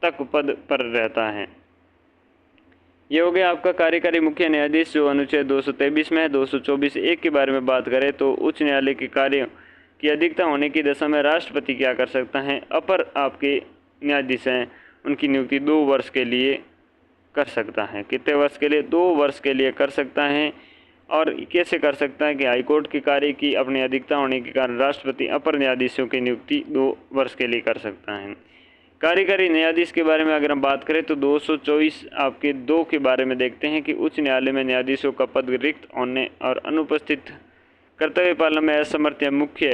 तक पद पर रहता है। ये हो गया आपका कार्यकारी मुख्य न्यायाधीश, जो अनुच्छेद 223 में है। 224(1) के बारे में बात करें तो उच्च न्यायालय के कार्यों की अधिकता होने की दशा में राष्ट्रपति क्या कर सकता है, अपर आपके न्यायाधीश हैं उनकी नियुक्ति 2 वर्ष के लिए कर सकता है। कितने वर्ष के लिए? 2 वर्ष के लिए कर सकता है। और कैसे कर सकता है कि हाईकोर्ट के कार्य की अपनी अधिकता होने के कारण राष्ट्रपति अपर न्यायाधीशों की नियुक्ति 2 वर्ष के लिए कर सकता है। कार्यकारी न्यायाधीश के बारे में अगर हम बात करें तो 224 आपके 2 के बारे में देखते हैं कि उच्च न्यायालय में न्यायाधीशों का पद रिक्त होने और अनुपस्थित कर्तव्य पालन में असमर्थ या मुख्य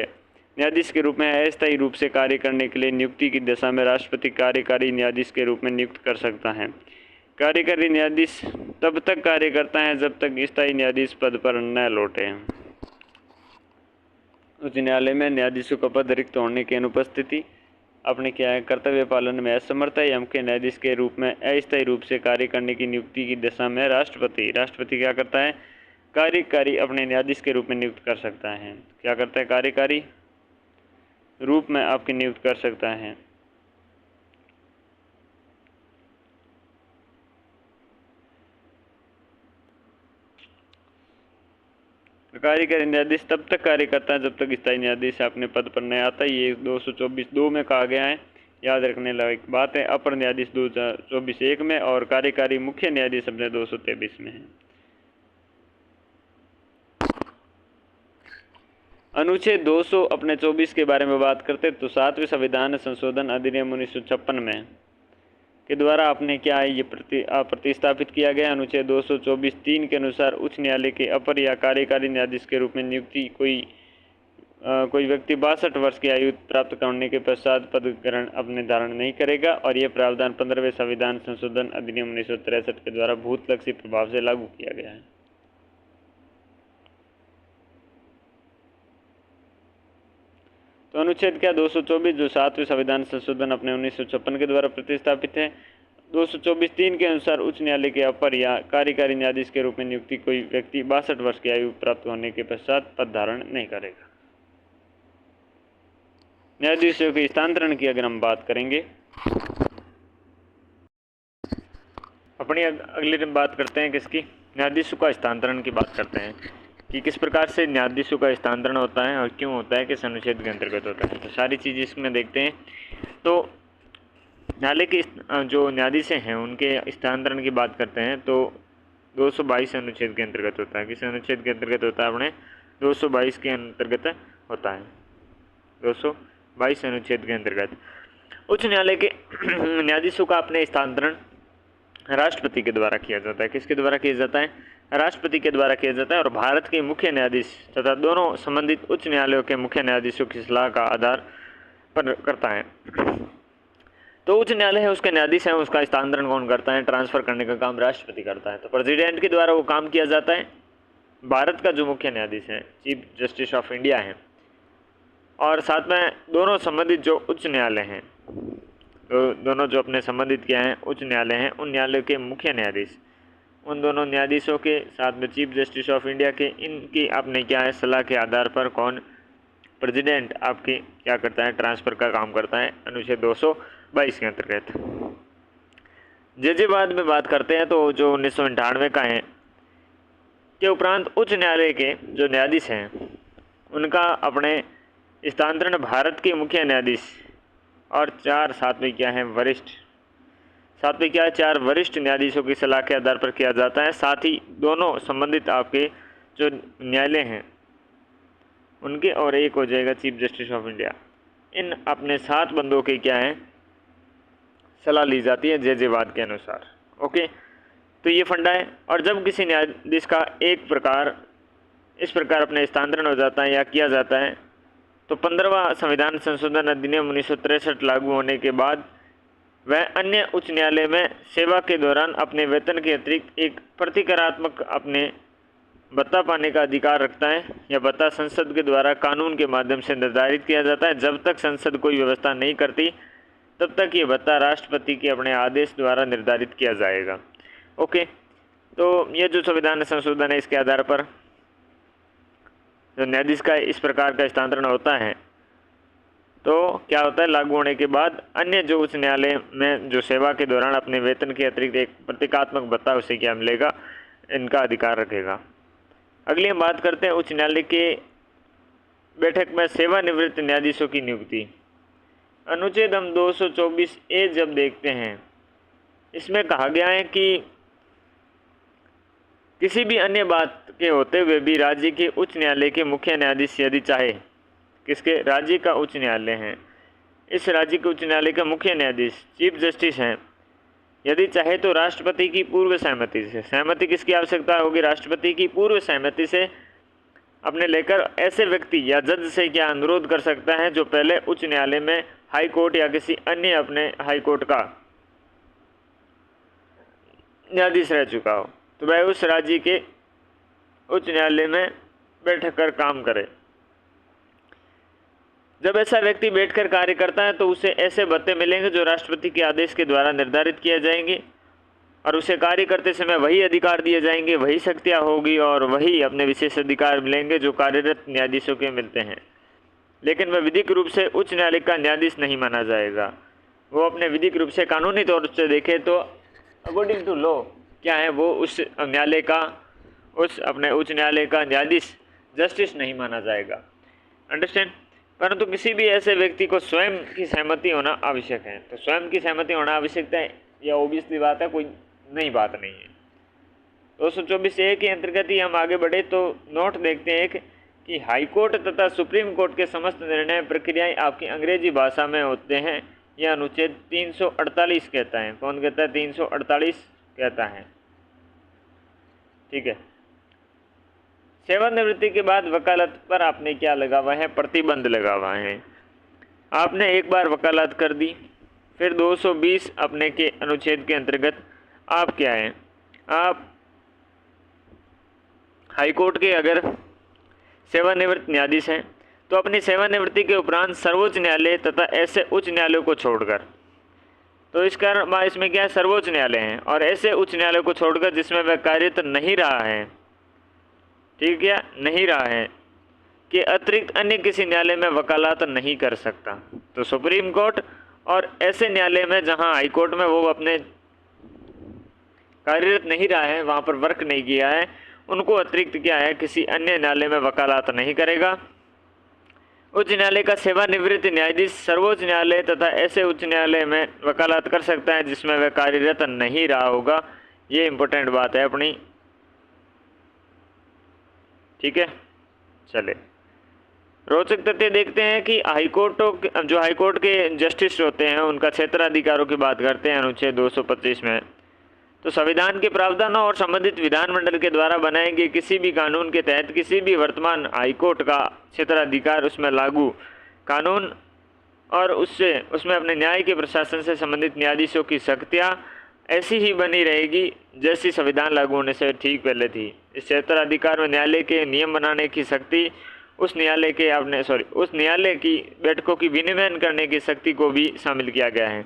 न्यायाधीश के रूप में अस्थायी रूप से कार्य करने के लिए नियुक्ति की दशा में राष्ट्रपति कार्यकारी न्यायाधीश के रूप में नियुक्त कर सकता है। कार्यकारी न्यायाधीश तब तक कार्य करता है जब तक स्थायी न्यायाधीश पद पर न लौटे। उच्च न्यायालय में न्यायाधीशों का पद रिक्त होने की अनुपस्थिति अपने क्या है, कर्तव्य पालन में असमर्थ है या मुख्य न्यायाधीश के रूप में अस्थायी रूप से कार्य करने की नियुक्ति की दशा में राष्ट्रपति क्या करता है, कार्यकारी अपने न्यायाधीश के रूप में नियुक्त कर सकता है। क्या करता है, कार्यकारी रूप में आपकी नियुक्त कर सकता है। कार्यकारी न्यायाधीश तब तक कार्य करता है जब तक स्थायी न्यायाधीश अपने पद पर नहीं आता। ये 224(2) में कहा गया है, याद रखने लायक बात है। अपर न्यायाधीश 224(1) में और कार्यकारी मुख्य न्यायाधीश अपने 223 में है। अनुच्छेद 224 के बारे में बात करते तो 7वें संविधान संशोधन अधिनियम 1956 में के द्वारा आपने क्या है ये प्रतिस्थापित किया गया। अनुच्छेद 224(3) के अनुसार उच्च न्यायालय के अपर या कार्यकारी न्यायाधीश के रूप में नियुक्ति कोई व्यक्ति 62 वर्ष की आयु प्राप्त करने के पश्चात पद ग्रहण अपने धारण नहीं करेगा और यह प्रावधान 15वें संविधान संशोधन अधिनियम 1963 के द्वारा भूतलक्षी प्रभाव से लागू किया गया है। तो अनुच्छेद क्या 224 जो 7वें संविधान संशोधन अपने 1956 के द्वारा प्रतिस्थापित है। 224(3) के अनुसार उच्च न्यायालय के अपर या कार्यकारी न्यायाधीश के रूप में नियुक्ति कोई व्यक्ति 62 वर्ष की आयु प्राप्त होने के पश्चात पद धारण नहीं करेगा। न्यायाधीशों के स्थानांतरण की अगर हम बात करेंगे, अपनी अगली दिन बात करते हैं किसकी, न्यायाधीशों का स्थानांतरण की बात करते हैं कि किस प्रकार से न्यायाधीशों का स्थानांतरण होता है और क्यों होता है, किस अनुच्छेद के अंतर्गत होता है। तो सारी चीज़ इसमें देखते हैं। तो न्यायालय के जो न्यायाधीश हैं उनके स्थानांतरण की बात करते हैं तो 222 अनुच्छेद के अंतर्गत होता है। किस अनुच्छेद के अंतर्गत होता है, अपने 222 के अंतर्गत होता है। 222 अनुच्छेद के अंतर्गत उच्च न्यायालय के न्यायाधीशों का अपने स्थानांतरण राष्ट्रपति के द्वारा किया जाता है। किसके द्वारा किया जाता है, राष्ट्रपति के द्वारा किया जाता है और भारत के मुख्य न्यायाधीश तथा दोनों संबंधित उच्च न्यायालयों के मुख्य न्यायाधीशों की सलाह का आधार पर करता है। तो उच्च न्यायालय है, उसके न्यायाधीश हैं, उसका स्थानांतरण कौन करता है, ट्रांसफ़र करने का काम राष्ट्रपति करता है। तो प्रेसिडेंट के द्वारा वो काम किया जाता है। भारत का जो मुख्य न्यायाधीश है चीफ जस्टिस ऑफ इंडिया है, और साथ में दोनों संबंधित जो उच्च न्यायालय हैं, तो दोनों जो अपने संबंधित क्या हैं उच्च न्यायालय हैं, उन न्यायालयों के मुख्य न्यायाधीश, उन दोनों न्यायाधीशों के साथ में चीफ जस्टिस ऑफ इंडिया के, इनकी आपने क्या है सलाह के आधार पर कौन प्रेसिडेंट आपके क्या करता है, ट्रांसफ़र का काम करता है अनुच्छेद 222 के अंतर्गत। जे बाद में बात करते हैं तो जो 1998 का है के उपरांत उच्च न्यायालय के जो न्यायाधीश हैं उनका अपने स्थानांतरण भारत के मुख्य न्यायाधीश और 4 साथ में क्या है वरिष्ठ, साथ में क्या है 4 वरिष्ठ न्यायाधीशों की सलाह के आधार पर किया जाता है। साथ ही दोनों संबंधित आपके जो न्यायालय हैं उनके, और एक हो जाएगा चीफ जस्टिस ऑफ इंडिया, इन अपने 7 बंदों के क्या है सलाह ली जाती है जे वाद के अनुसार। ओके, तो ये फंडा है। और जब किसी न्यायाधीश का इस प्रकार अपने स्थानांतरण हो जाता है या किया जाता है तो 15वां संविधान संशोधन अधिनियम 1963 लागू होने के बाद वह अन्य उच्च न्यायालय में सेवा के दौरान अपने वेतन के अतिरिक्त एक प्रतिकारात्मक अपने भत्ता पाने का अधिकार रखता है। यह भत्ता संसद के द्वारा कानून के माध्यम से निर्धारित किया जाता है। जब तक संसद कोई व्यवस्था नहीं करती तब तक ये भत्ता राष्ट्रपति के अपने आदेश द्वारा निर्धारित किया जाएगा। ओके, तो ये जो संविधान संशोधन है इसके आधार पर जो न्यायाधीश का इस प्रकार का स्थानांतरण होता है तो क्या होता है, लागू होने के बाद अन्य जो उच्च न्यायालय में जो सेवा के दौरान अपने वेतन के अतिरिक्त एक प्रतीकात्मक भत्ता उसे क्या मिलेगा, इनका अधिकार रखेगा। अगली हम बात करते हैं उच्च न्यायालय के बैठक में सेवानिवृत्त न्यायाधीशों की नियुक्ति। अनुच्छेद हम 224A जब देखते हैं, इसमें कहा गया है कि किसी भी अन्य बात के होते हुए भी राज्य के उच्च न्यायालय के मुख्य न्यायाधीश यदि चाहे, किसके, राज्य का उच्च न्यायालय है, इस राज्य के उच्च न्यायालय का मुख्य न्यायाधीश चीफ जस्टिस हैं, यदि चाहे तो राष्ट्रपति की पूर्व सहमति से, सहमति किसकी आवश्यकता होगी, राष्ट्रपति की पूर्व सहमति से अपने लेकर ऐसे व्यक्ति या जज से क्या अनुरोध कर सकता है जो पहले उच्च न्यायालय में हाई कोर्ट या किसी अन्य अपने हाई कोर्ट का न्यायाधीश रह चुका हो, तो वह उस राज्य के उच्च न्यायालय में बैठ कर काम करे। जब ऐसा व्यक्ति बैठकर कार्य करता है तो उसे ऐसे भत्ते मिलेंगे जो राष्ट्रपति के आदेश के द्वारा निर्धारित किए जाएंगे और उसे कार्य करते समय वही अधिकार दिए जाएंगे, वही शक्तियाँ होगी और वही अपने विशेष अधिकार मिलेंगे जो कार्यरत न्यायाधीशों के मिलते हैं। लेकिन वह विधिक रूप से उच्च न्यायालय का न्यायाधीश नहीं माना जाएगा। वो अपने विधिक रूप से कानूनी तौर से देखे तो अकॉर्डिंग टू लॉ क्या है, वो उस न्यायालय का, उस अपने उच्च न्यायालय का न्यायाधीश जस्टिस नहीं माना जाएगा। अंडरस्टैंड। परंतु किसी भी ऐसे व्यक्ति को स्वयं की सहमति होना आवश्यक है। तो स्वयं की सहमति होना आवश्यकता है, यह ओबियसली बात है, कोई नई बात नहीं है। 224A के अंतर्गत ही हम आगे बढ़े तो नोट देखते हैं कि हाई कोर्ट तथा सुप्रीम कोर्ट के समस्त निर्णय प्रक्रियाएं आपकी अंग्रेजी भाषा में होते हैं। यह अनुच्छेद 348 कहता है। कौन कहता है? 348 कहता है। ठीक है। सेवानिवृत्ति के बाद वकालत पर आपने क्या लगा हुआ है? प्रतिबंध लगा हुआ है। आपने एक बार वकालत कर दी, फिर 220 अपने के अनुच्छेद के अंतर्गत आप क्या हैं, आप हाई कोर्ट के अगर सेवानिवृत्त न्यायाधीश हैं तो अपनी सेवानिवृत्ति के उपरांत सर्वोच्च न्यायालय तथा ऐसे उच्च न्यायालयों को छोड़कर, तो इस कारण इसमें क्या है, सर्वोच्च न्यायालय हैं और ऐसे उच्च न्यायालय को छोड़कर जिसमें वह कार्यरत नहीं रहा है, ठीक है, नहीं रहा है, के अतिरिक्त अन्य किसी न्यायालय में वकालत नहीं कर सकता। तो सुप्रीम कोर्ट और ऐसे न्यायालय में जहां हाई कोर्ट में वो अपने कार्यरत नहीं रहा है, वहां पर वर्क नहीं किया है, उनको अतिरिक्त क्या है, किसी अन्य न्यायालय में वकालत नहीं करेगा। उच्च न्यायालय का सेवानिवृत्त न्यायाधीश सर्वोच्च न्यायालय तथा ऐसे उच्च न्यायालय में वकालत कर सकता है जिसमें वह कार्यरत नहीं रहा होगा। ये इंपॉर्टेंट बात है अपनी। ठीक है, चले रोचक तथ्य देखते हैं कि हाईकोर्टों जो हाईकोर्ट के जस्टिस होते हैं उनका क्षेत्राधिकारों की बात करते हैं अनुच्छेद 225 में। तो संविधान के प्रावधानों और संबंधित विधानमंडल के द्वारा बनाए गए किसी भी कानून के तहत किसी भी वर्तमान हाईकोर्ट का क्षेत्राधिकार उसमें लागू कानून और उसमें अपने न्याय के प्रशासन से संबंधित न्यायाधीशों की शक्तियाँ ऐसी ही बनी रहेगी जैसी संविधान लागू होने से ठीक पहले थी। इस क्षेत्राधिकार में न्यायालय के नियम बनाने की शक्ति उस न्यायालय की बैठकों की विनियमन करने की शक्ति को भी शामिल किया गया है।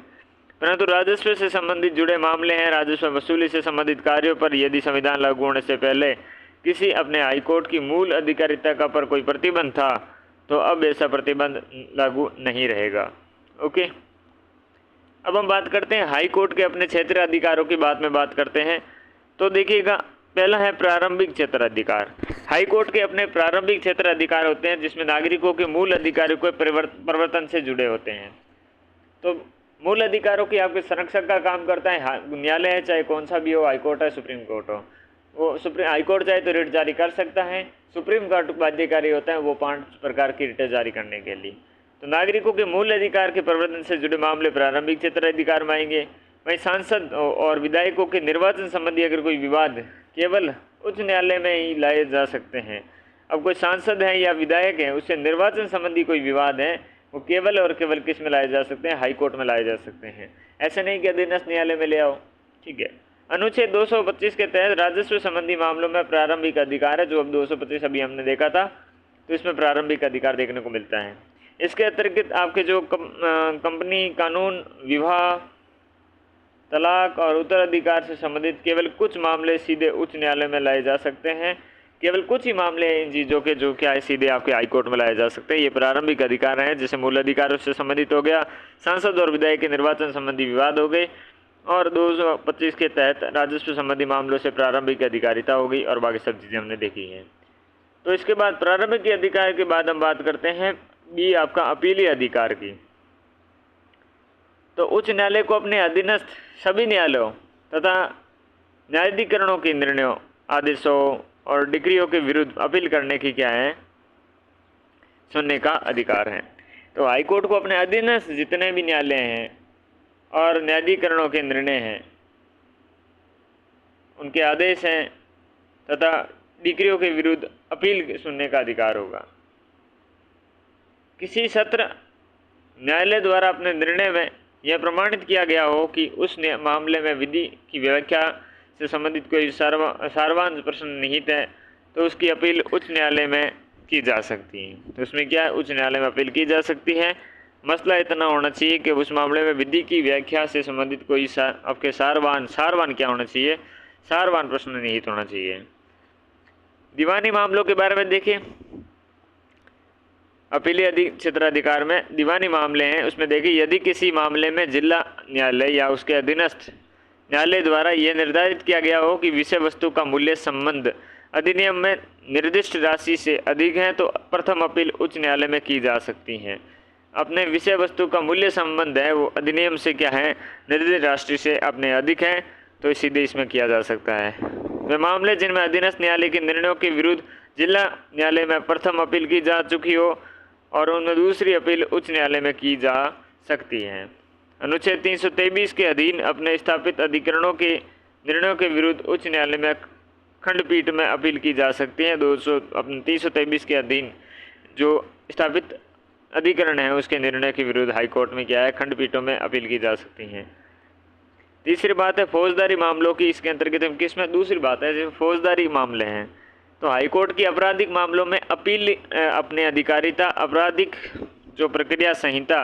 परंतु राजस्व से संबंधित जुड़े मामले हैं, राजस्व वसूली से संबंधित कार्यों पर यदि संविधान लागू होने से पहले किसी अपने हाईकोर्ट की मूल अधिकारिता का पर कोई प्रतिबंध था तो अब ऐसा प्रतिबंध लागू नहीं रहेगा। ओके, अब हम बात करते हैं हाई कोर्ट के अपने क्षेत्र अधिकारों की बात करते हैं। तो देखिएगा, पहला है प्रारंभिक क्षेत्र अधिकार। हाई कोर्ट के अपने प्रारंभिक क्षेत्र अधिकार होते हैं जिसमें नागरिकों के मूल अधिकारों के परिवर्तन से जुड़े होते हैं। तो मूल अधिकारों की आपके संरक्षक का काम करता है न्यायालय है, चाहे कौन सा भी हो, हाई कोर्ट है, सुप्रीम कोर्ट हो। वो हाई कोर्ट चाहे तो रिट जारी कर सकता है, सुप्रीम कोर्ट बाध्यकारी होता है वो 5 प्रकार की रिटें जारी करने के लिए। तो नागरिकों के मूल अधिकार के प्रवर्तन से जुड़े मामले प्रारंभिक क्षेत्र अधिकार में आएंगे। वहीं सांसद और विधायकों के निर्वाचन संबंधी अगर कोई विवाद केवल उच्च न्यायालय में ही लाए जा सकते हैं। अब कोई सांसद है या विधायक है, उससे निर्वाचन संबंधी कोई विवाद है, वो केवल और केवल किस में लाए जा सकते हैं? हाई कोर्ट में लाए जा सकते हैं। ऐसे नहीं कि अधीनस्थ न्यायालय में ले आओ। ठीक है, अनुच्छेद 225 के तहत राजस्व संबंधी मामलों में प्रारंभिक अधिकार है, जो अब 225 अभी हमने देखा था, तो इसमें प्रारंभिक अधिकार देखने को मिलता है। इसके अतिरिक्त आपके जो कंपनी कानून, विवाह, तलाक और उत्तराधिकार से संबंधित केवल कुछ मामले सीधे उच्च न्यायालय में लाए जा सकते हैं। केवल कुछ ही मामले हैं इन चीज़ों के जो क्या है सीधे आपके हाई कोर्ट में लाए जा सकते हैं। ये प्रारंभिक अधिकार हैं, जैसे मूल अधिकारों से संबंधित हो गया, सांसद और विधायक के निर्वाचन संबंधी विवाद हो गए, और 225 के तहत राजस्व संबंधी मामलों से प्रारंभिक अधिकारिता हो गई, और बाकी सब चीज़ें हमने देखी हैं। तो इसके बाद प्रारंभिक अधिकार के बाद हम बात करते हैं भी आपका अपीलीय अधिकार की। तो उच्च न्यायालय को अपने अधीनस्थ सभी न्यायालयों तथा न्यायाधिकरणों के निर्णयों, आदेशों और डिक्रियों के विरुद्ध अपील करने की क्या है? सुनने का अधिकार है। तो हाई कोर्ट को अपने अधीनस्थ जितने भी न्यायालय हैं और न्यायाधिकरणों के निर्णय हैं, उनके आदेश हैं तथा डिक्रियों के विरुद्ध अपील सुनने का अधिकार होगा। किसी सत्र न्यायालय द्वारा अपने निर्णय में यह प्रमाणित किया गया हो कि उस मामले में विधि की व्याख्या से संबंधित कोई सार्वजनिक प्रश्न निहित है, तो उसकी अपील उच्च न्यायालय में की जा सकती है। तो उसमें क्या है? उच्च न्यायालय में अपील की जा सकती है। मसला इतना होना चाहिए कि उस मामले में विधि की व्याख्या से संबंधित कोई आपके सारवान क्या होना चाहिए? सारवान प्रश्न निहित होना चाहिए। दीवानी मामलों के बारे में देखिए, अपीलीय क्षेत्राधिकार में दीवानी मामले हैं, उसमें देखिए यदि किसी मामले में जिला न्यायालय या उसके अधीनस्थ न्यायालय द्वारा यह निर्धारित किया गया हो कि विषय वस्तु का मूल्य संबंध अधिनियम में निर्दिष्ट राशि से अधिक है, तो प्रथम अपील उच्च न्यायालय में की जा सकती है। अपने विषय वस्तु का मूल्य संबंध है वो अधिनियम से क्या है? निर्दिष्ट राशि से अपने अधिक है, तो सीधे इसमें किया जा सकता है। वे मामले जिनमें अधीनस्थ न्यायालय के निर्णयों के विरुद्ध जिला न्यायालय में प्रथम अपील की जा चुकी हो और उनमें दूसरी अपील उच्च न्यायालय में की जा सकती है। अनुच्छेद 323 के अधीन अपने स्थापित अधिकरणों के निर्णयों के विरुद्ध उच्च न्यायालय में खंडपीठ में अपील की जा सकती है। 323 के अधीन जो स्थापित अधिकरण है उसके निर्णय के विरुद्ध हाई कोर्ट में क्या है? खंडपीठों में अपील की जा सकती हैं। तीसरी बात है फौजदारी मामलों की। इसके अंतर्गत हम किसमें? दूसरी बात है, जैसे फौजदारी मामले हैं तो हाई कोर्ट की आपराधिक मामलों में अपील अपने अधिकारिता आपराधिक जो प्रक्रिया संहिता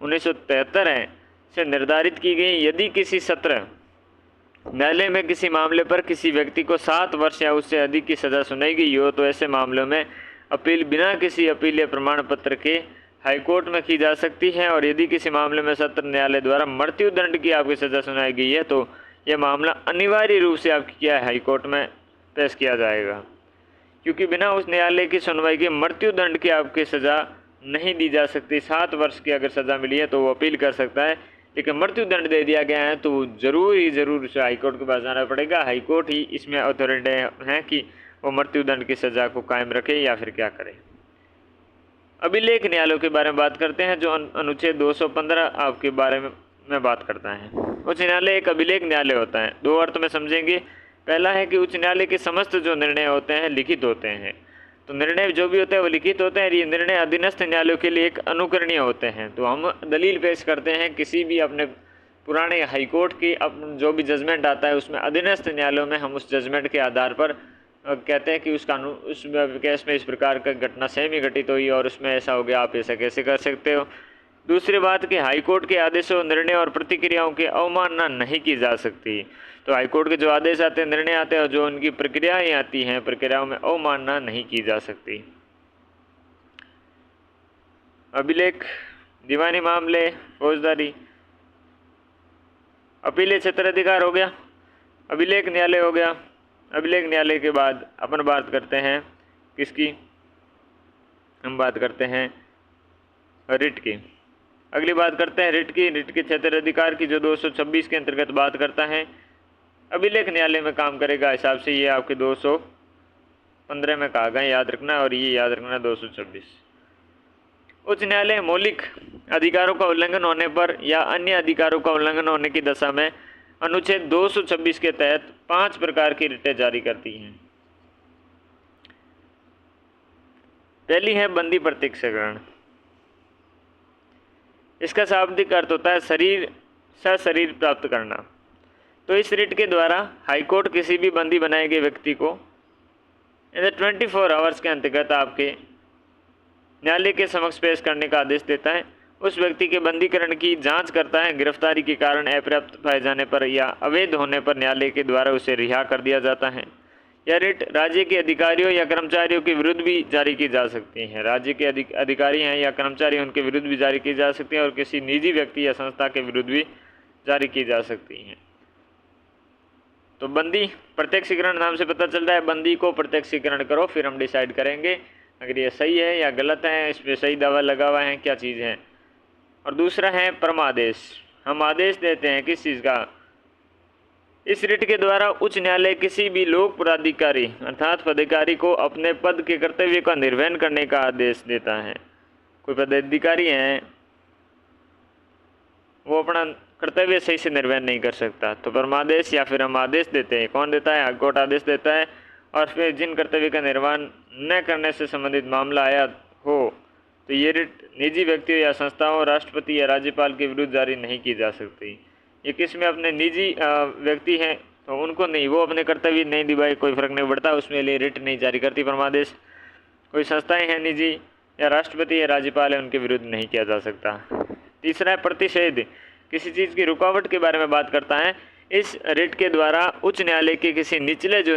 1973 है से निर्धारित की गई। यदि किसी सत्र न्यायालय में किसी मामले पर किसी व्यक्ति को 7 वर्ष या उससे अधिक की सज़ा सुनाई गई हो, तो ऐसे मामलों में अपील बिना किसी अपीलीय प्रमाण पत्र के हाई कोर्ट में की जा सकती है। और यदि किसी मामले में सत्र न्यायालय द्वारा मृत्युदंड की आपकी सज़ा सुनाई गई है, तो यह मामला अनिवार्य रूप से आपकी क्या है? हाई कोर्ट में पेश किया जाएगा, क्योंकि बिना उस न्यायालय की सुनवाई के मृत्युदंड की आपकी सज़ा नहीं दी जा सकती। 7 वर्ष की अगर सज़ा मिली है तो वो अपील कर सकता है, लेकिन मृत्युदंड दे दिया गया है तो ज़रूर उसे हाई कोर्ट के पास जाना पड़ेगा। हाई कोर्ट ही इसमें अथॉरिटी है कि वो मृत्युदंड की सज़ा को कायम रखे या फिर क्या करे। अभिलेख न्यायालयों के बारे में बात करते हैं, जो अनुच्छेद 215 आपके बारे में बात करता है। उच्च न्यायालय एक अभिलेख न्यायालय होता है। दो अर्थ में समझेंगे। पहला है कि उच्च न्यायालय के समस्त जो निर्णय होते हैं लिखित होते हैं, तो निर्णय जो भी होते हैं वो लिखित होते हैं। ये निर्णय अधीनस्थ न्यायालयों के लिए एक अनुकरणीय होते हैं। तो हम दलील पेश करते हैं किसी भी अपने पुराने हाईकोर्ट की जो भी जजमेंट आता है उसमें अधीनस्थ न्यायालयों में हम उस जजमेंट के आधार पर कहते हैं कि उस कानून उस केस में इस प्रकार का घटना सहमी घटित हुई और उसमें ऐसा हो गया, आप ऐसा कैसे कर सकते हो। दूसरी बात कि हाईकोर्ट के आदेशों, निर्णय और प्रतिक्रियाओं की अवमानना नहीं की जा सकती। तो हाईकोर्ट के जो आदेश आते हैं, निर्णय आते हैं और जो उनकी प्रक्रियाएं आती हैं, प्रक्रियाओं में अवमानना नहीं की जा सकती। अभिलेख, दीवानी मामले, फौजदारी, अपीलीय क्षेत्र अधिकार हो गया, अभिलेख न्यायालय हो गया। अभिलेख न्यायालय के बाद अपन बात करते हैं किसकी, हम बात करते हैं रिट की। अगली बात करते हैं रिट की। रिट के क्षेत्र अधिकार की जो 226 के अंतर्गत बात करता है। अभिलेख न्यायालय में काम करेगा हिसाब से ये आपके 215 में कहा गया, याद रखना, और ये याद रखना 226। उच्च न्यायालय मौलिक अधिकारों का उल्लंघन होने पर या अन्य अधिकारों का उल्लंघन होने की दशा में अनुच्छेद 226 के तहत 5 प्रकार की रिटें जारी करती हैं। पहली है बंदी प्रत्यक्षीकरण। इसका शाब्दिक अर्थ होता है शरीर सशरीर प्राप्त करना। तो इस रिट के द्वारा हाईकोर्ट किसी भी बंदी बनाए गए व्यक्ति को इन 24 आवर्स के अंतर्गत आपके न्यायालय के समक्ष पेश करने का आदेश देता है। उस व्यक्ति के बंदीकरण की जांच करता है। गिरफ्तारी के कारण अपर्याप्त पाए जाने पर या अवैध होने पर न्यायालय के द्वारा उसे रिहा कर दिया जाता है। यह रिट राज्य के अधिकारियों या कर्मचारियों के विरुद्ध भी जारी की जा सकती हैं। राज्य के अधिकारी हैं या कर्मचारी, उनके विरुद्ध भी जारी की जा सकती हैं और किसी निजी व्यक्ति या संस्था के विरुद्ध भी जारी की जा सकती हैं। तो बंदी प्रत्यक्षीकरण नाम से पता चलता है, बंदी को प्रत्यक्षीकरण करो, फिर हम डिसाइड करेंगे अगर ये सही है या गलत है, इस पर सही दावा लगा हुआ है, क्या चीज़ है। और दूसरा है परमादेश। हम आदेश देते हैं किस चीज़ का। इस रिट के द्वारा उच्च न्यायालय किसी भी लोक पदाधिकारी अर्थात पदाधिकारी को अपने पद के कर्तव्य का निर्वहन करने का आदेश देता है। कोई पदाधिकारी है वो अपना कर्तव्य सही से निर्वहन नहीं कर सकता, तो परमादेश या फिर हम आदेश देते हैं। कौन देता है? हाईकोर्ट आदेश देता है। और फिर जिन कर्तव्य का निर्वहन न करने से संबंधित मामला आया हो तो ये रिट निजी व्यक्तियों या संस्थाओं, राष्ट्रपति या राज्यपाल के विरुद्ध जारी नहीं की जा सकती। ये किस में अपने निजी व्यक्ति हैं तो उनको नहीं, वो अपने कर्तव्य नहीं निभाए, कोई फर्क नहीं पड़ता, उसमें लिए रिट नहीं जारी करती परमादेश। कोई संस्थाएं हैं निजी या राष्ट्रपति या राज्यपाल है, उनके विरुद्ध नहीं किया जा सकता। तीसरा है प्रतिषेध। किसी चीज़ की रुकावट के बारे में बात करता है। इस रिट के द्वारा उच्च न्यायालय के किसी निचले जो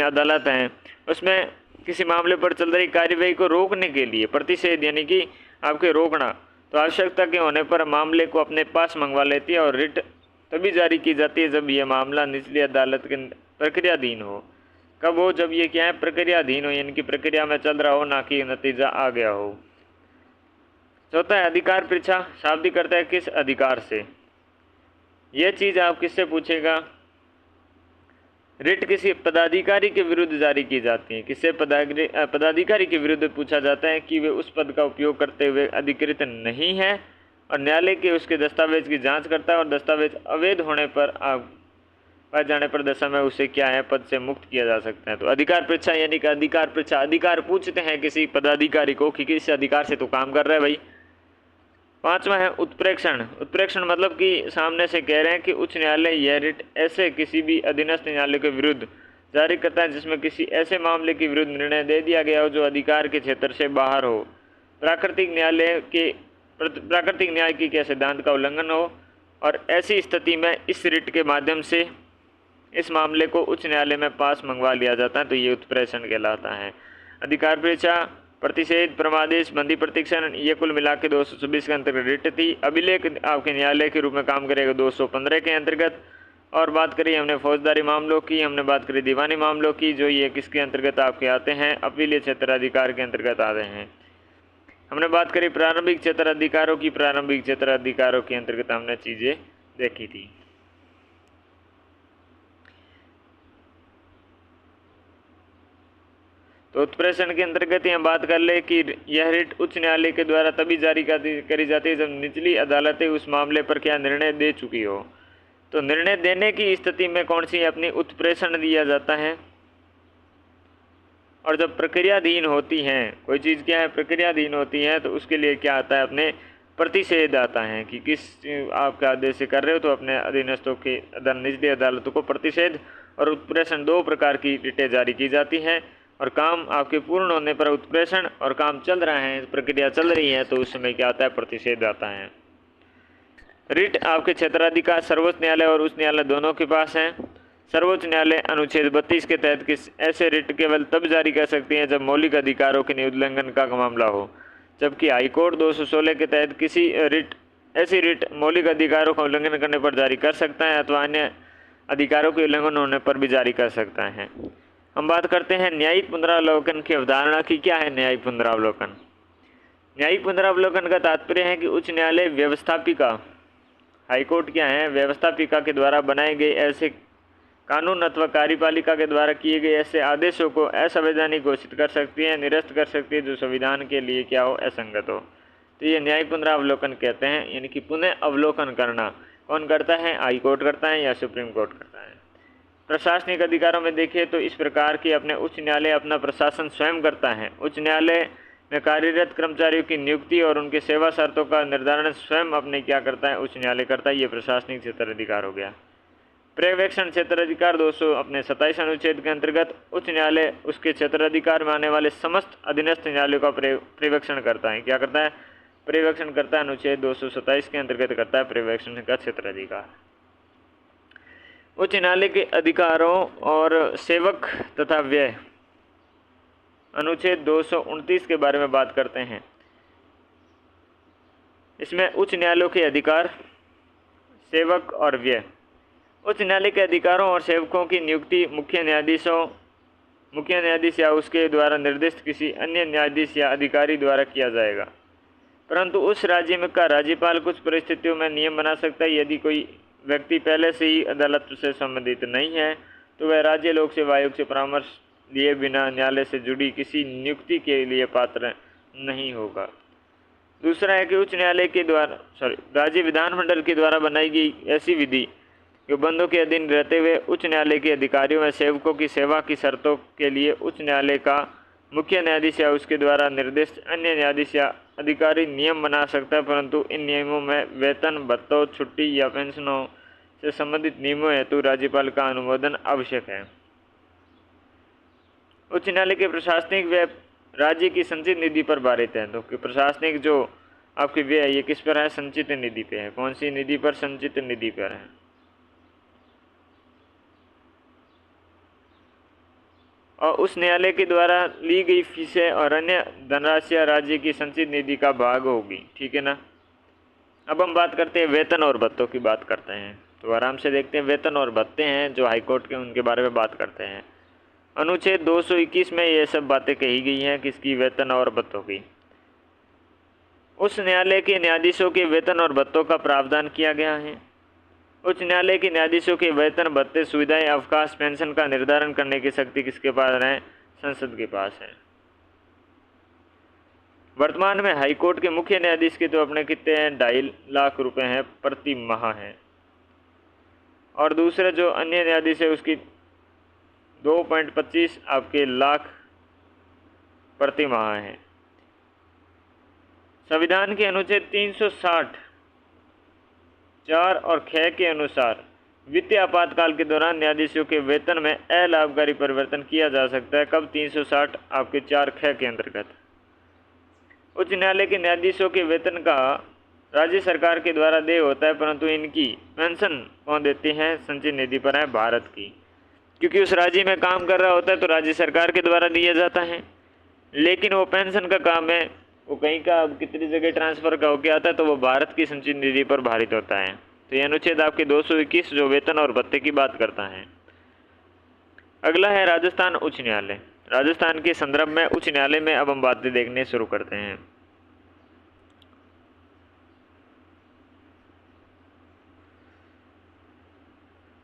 अदालत हैं उसमें किसी मामले पर चल रही कार्यवाही को रोकने के लिए प्रतिषेध यानी कि आपके रोकना, तो आवश्यकता के होने पर मामले को अपने पास मंगवा लेती है और रिट तभी जारी की जाती है जब यह मामला निचली अदालत के प्रक्रियाधीन हो। कब हो? जब ये क्या है, प्रक्रियाधीन हो, यानी कि प्रक्रिया में चल रहा हो, ना कि नतीजा आ गया हो। चौथा है अधिकार परीक्षा। शाब्दिक करता है किस अधिकार से। यह चीज़ आप किससे पूछेगा? रिट किसी पदाधिकारी के विरुद्ध जारी की जाती है। किससे? पदाधिकारी के विरुद्ध पूछा जाता है कि वे उस पद का उपयोग करते हुए अधिकृत नहीं है और न्यायालय के उसके दस्तावेज की जांच करता है और दस्तावेज अवैध होने पर पाए जाने पर दशा में उसे क्या है, पद से मुक्त किया जा सकता है। तो अधिकार परीक्षा यानी कि अधिकार परीक्षा, अधिकार पूछते हैं किसी पदाधिकारी को कि किस अधिकार से तो काम कर रहा है भाई। पांचवा है उत्प्रेक्षण। उत्प्रेक्षण मतलब कि सामने से कह रहे हैं कि उच्च न्यायालय यह रिट ऐसे किसी भी अधीनस्थ न्यायालय के विरुद्ध जारी करता है जिसमें किसी ऐसे मामले के विरुद्ध निर्णय दे दिया गया हो जो अधिकार के क्षेत्र से बाहर हो, प्राकृतिक न्याय के सिद्धांत का उल्लंघन हो, और ऐसी स्थिति में इस रिट के माध्यम से इस मामले को उच्च न्यायालय में पास मंगवा लिया जाता है। तो ये उत्प्रेक्षण कहलाता है। अधिकार परीक्षा, प्रतिषेध, परमादेश, बंदी प्रत्यक्षीकरण, ये कुल मिला के 226 के अंतर्गत रिट थी। अभिलेख आपके न्यायालय के रूप में काम करेगा 215 के अंतर्गत। और बात करी हमने फौजदारी मामलों की, हमने बात करी दीवानी मामलों की, जो ये किसके अंतर्गत आपके आते हैं, अपीलीय क्षेत्राधिकार के अंतर्गत आते हैं। हमने बात करी प्रारंभिक क्षेत्राधिकारों की, प्रारंभिक क्षेत्राधिकारों के अंतर्गत हमने चीज़ें देखी थी। तो उत्प्रेषण के अंतर्गत यहाँ बात कर ले कि यह रिट उच्च न्यायालय के द्वारा तभी जारी करी जाती है जब निचली अदालतें उस मामले पर क्या निर्णय दे चुकी हो। तो निर्णय देने की स्थिति में कौन सी अपनी उत्प्रेषण दिया जाता है। और जब प्रक्रियाधीन होती हैं, कोई चीज़ क्या है, प्रक्रियाधीन होती है, तो उसके लिए क्या आता है, अपने प्रतिषेध आता है कि किस आपके आदेश से कर रहे हो, तो अपने अधीनस्थों के निचली अदालतों को प्रतिषेध और उत्प्रेषण 2 प्रकार की रिटें जारी की जाती हैं। और काम आपके पूर्ण होने पर उत्प्रेषण, और काम चल रहा है, प्रक्रिया चल रही है, तो उस समय क्या आता है, प्रतिषेध आता है। रिट आपके क्षेत्राधिकार सर्वोच्च न्यायालय और उच्च न्यायालय दोनों के पास है। सर्वोच्च न्यायालय अनुच्छेद 32 के तहत किस ऐसे रिट केवल तब जारी कर सकती है जब मौलिक अधिकारों के उल्लंघन का मामला हो, जबकि हाईकोर्ट 216 के तहत किसी ऐसी रिट मौलिक अधिकारों का उल्लंघन करने पर जारी कर सकता है अथवा अन्य अधिकारों के उल्लंघन होने पर भी जारी कर सकता है। हम बात करते हैं न्यायिक पुनरावलोकन की अवधारणा की। क्या है न्यायिक पुनरावलोकन? न्यायिक पुनरावलोकन का तात्पर्य है कि उच्च न्यायालय व्यवस्थापिका, हाईकोर्ट क्या है, व्यवस्थापिका के द्वारा बनाए गए ऐसे कानून अथवा कार्यपालिका के द्वारा किए गए ऐसे आदेशों को असंवैधानिक घोषित कर सकती है, निरस्त कर सकती है, जो संविधान के लिए क्या हो, असंगत हो। तो ये न्यायिक पुनरावलोकन कहते हैं, यानी कि पुनः अवलोकन करना कौन करता है, हाई कोर्ट करता है या सुप्रीम कोर्ट करता है। प्रशासनिक अधिकारों में देखिए तो इस प्रकार के अपने उच्च न्यायालय अपना प्रशासन स्वयं करता है। उच्च न्यायालय में कार्यरत कर्मचारियों की नियुक्ति और उनके सेवा शर्तों का निर्धारण स्वयं अपने क्या करता है, उच्च न्यायालय करता है। ये प्रशासनिक क्षेत्राधिकार हो गया। पर्यवेक्षण क्षेत्राधिकार 227 अनुच्छेद के अंतर्गत उच्च न्यायालय उसके क्षेत्राधिकार में आने वाले समस्त अधीनस्थ न्यायालयों का पर्यवेक्षण करता है। क्या करता है, पर्यवेक्षण करता है। अनुच्छेद 227 के अंतर्गत करता है पर्यवेक्षण का क्षेत्राधिकार। उच्च न्यायालय के अधिकारों और सेवक तथा व्यय, अनुच्छेद 229 के बारे में बात करते हैं। इसमें उच्च न्यायालयों के अधिकार, सेवक और व्यय। उच्च न्यायालय के अधिकारों और सेवकों की नियुक्ति मुख्य न्यायाधीश या उसके द्वारा निर्दिष्ट किसी अन्य न्यायाधीश या अधिकारी द्वारा किया जाएगा, परंतु उस राज्य में का राज्यपाल कुछ परिस्थितियों में नियम बना सकता है। यदि कोई व्यक्ति पहले से ही अदालत से संबंधित नहीं है तो वह राज्य लोक सेवा आयोग से परामर्श लिए बिना न्यायालय से जुड़ी किसी नियुक्ति के लिए पात्र नहीं होगा। दूसरा है कि उच्च न्यायालय के द्वारा राज्य विधानमंडल के द्वारा बनाई गई ऐसी विधि जो बंदों के अधीन रहते हुए उच्च न्यायालय के अधिकारियों व सेवकों की सेवा की शर्तों के लिए उच्च न्यायालय का मुख्य न्यायाधीश या उसके द्वारा निर्दिष्ट अन्य न्यायाधीश या अधिकारी नियम बना सकता है, परंतु इन नियमों में वेतन, भत्तों, छुट्टी या पेंशनों से संबंधित नियमों हेतु राज्यपाल का अनुमोदन आवश्यक है। उच्च न्यायालय के प्रशासनिक व्यय राज्य की संचित निधि पर भारित है। तो प्रशासनिक जो आपके व्यय ये किस पर है, संचित निधि पे है। कौन सी निधि पर, संचित निधि पर है। और उस न्यायालय के द्वारा ली गई फीसें और अन्य धनराशियाँ राज्य की संचित निधि का भाग होगी। ठीक है ना। अब हम बात करते हैं वेतन और भत्तों की बात करते हैं। तो आराम से देखते हैं वेतन और भत्ते हैं जो हाईकोर्ट के, उनके बारे में बात करते हैं। अनुच्छेद 221 में ये सब बातें कही गई हैं किसकी, वेतन और भत्तों की। उस न्यायालय के न्यायाधीशों के वेतन और भत्तों का प्रावधान किया गया है। उच्च न्यायालय के न्यायाधीशों के वेतन, भत्ते, सुविधाएं, अवकाश, पेंशन का निर्धारण करने की शक्ति किसके पास है, संसद के पास है। वर्तमान में हाईकोर्ट के मुख्य न्यायाधीश के तो अपने कितने हैं, 2.5 लाख रुपए हैं प्रति माह हैं, और दूसरे जो अन्य न्यायाधीश है उसकी 2.25 आपके लाख प्रति माह है। संविधान के अनुच्छेद 360 4 और 6 के अनुसार वित्तीय आपातकाल के दौरान न्यायाधीशों के वेतन में अलाभकारी परिवर्तन किया जा सकता है। कब, 360 आपके 4(ख) के अंतर्गत। उच्च न्यायालय के न्यायाधीशों के वेतन का राज्य सरकार के द्वारा देय होता है, परंतु इनकी पेंशन कौन देती है, संचित निधि पर है भारत की, क्योंकि उस राज्य में काम कर रहा होता है तो राज्य सरकार के द्वारा दिया जाता है। लेकिन वो पेंशन का काम है वो कहीं का कितनी जगह ट्रांसफ़र का होकर आता है तो वो भारत की संचित निधि पर भारित होता है। तो ये अनुच्छेद आपके 221 जो वेतन और भत्ते की बात करता है। अगला है राजस्थान उच्च न्यायालय। राजस्थान के संदर्भ में उच्च न्यायालय में अब हम बातें देखने शुरू करते हैं।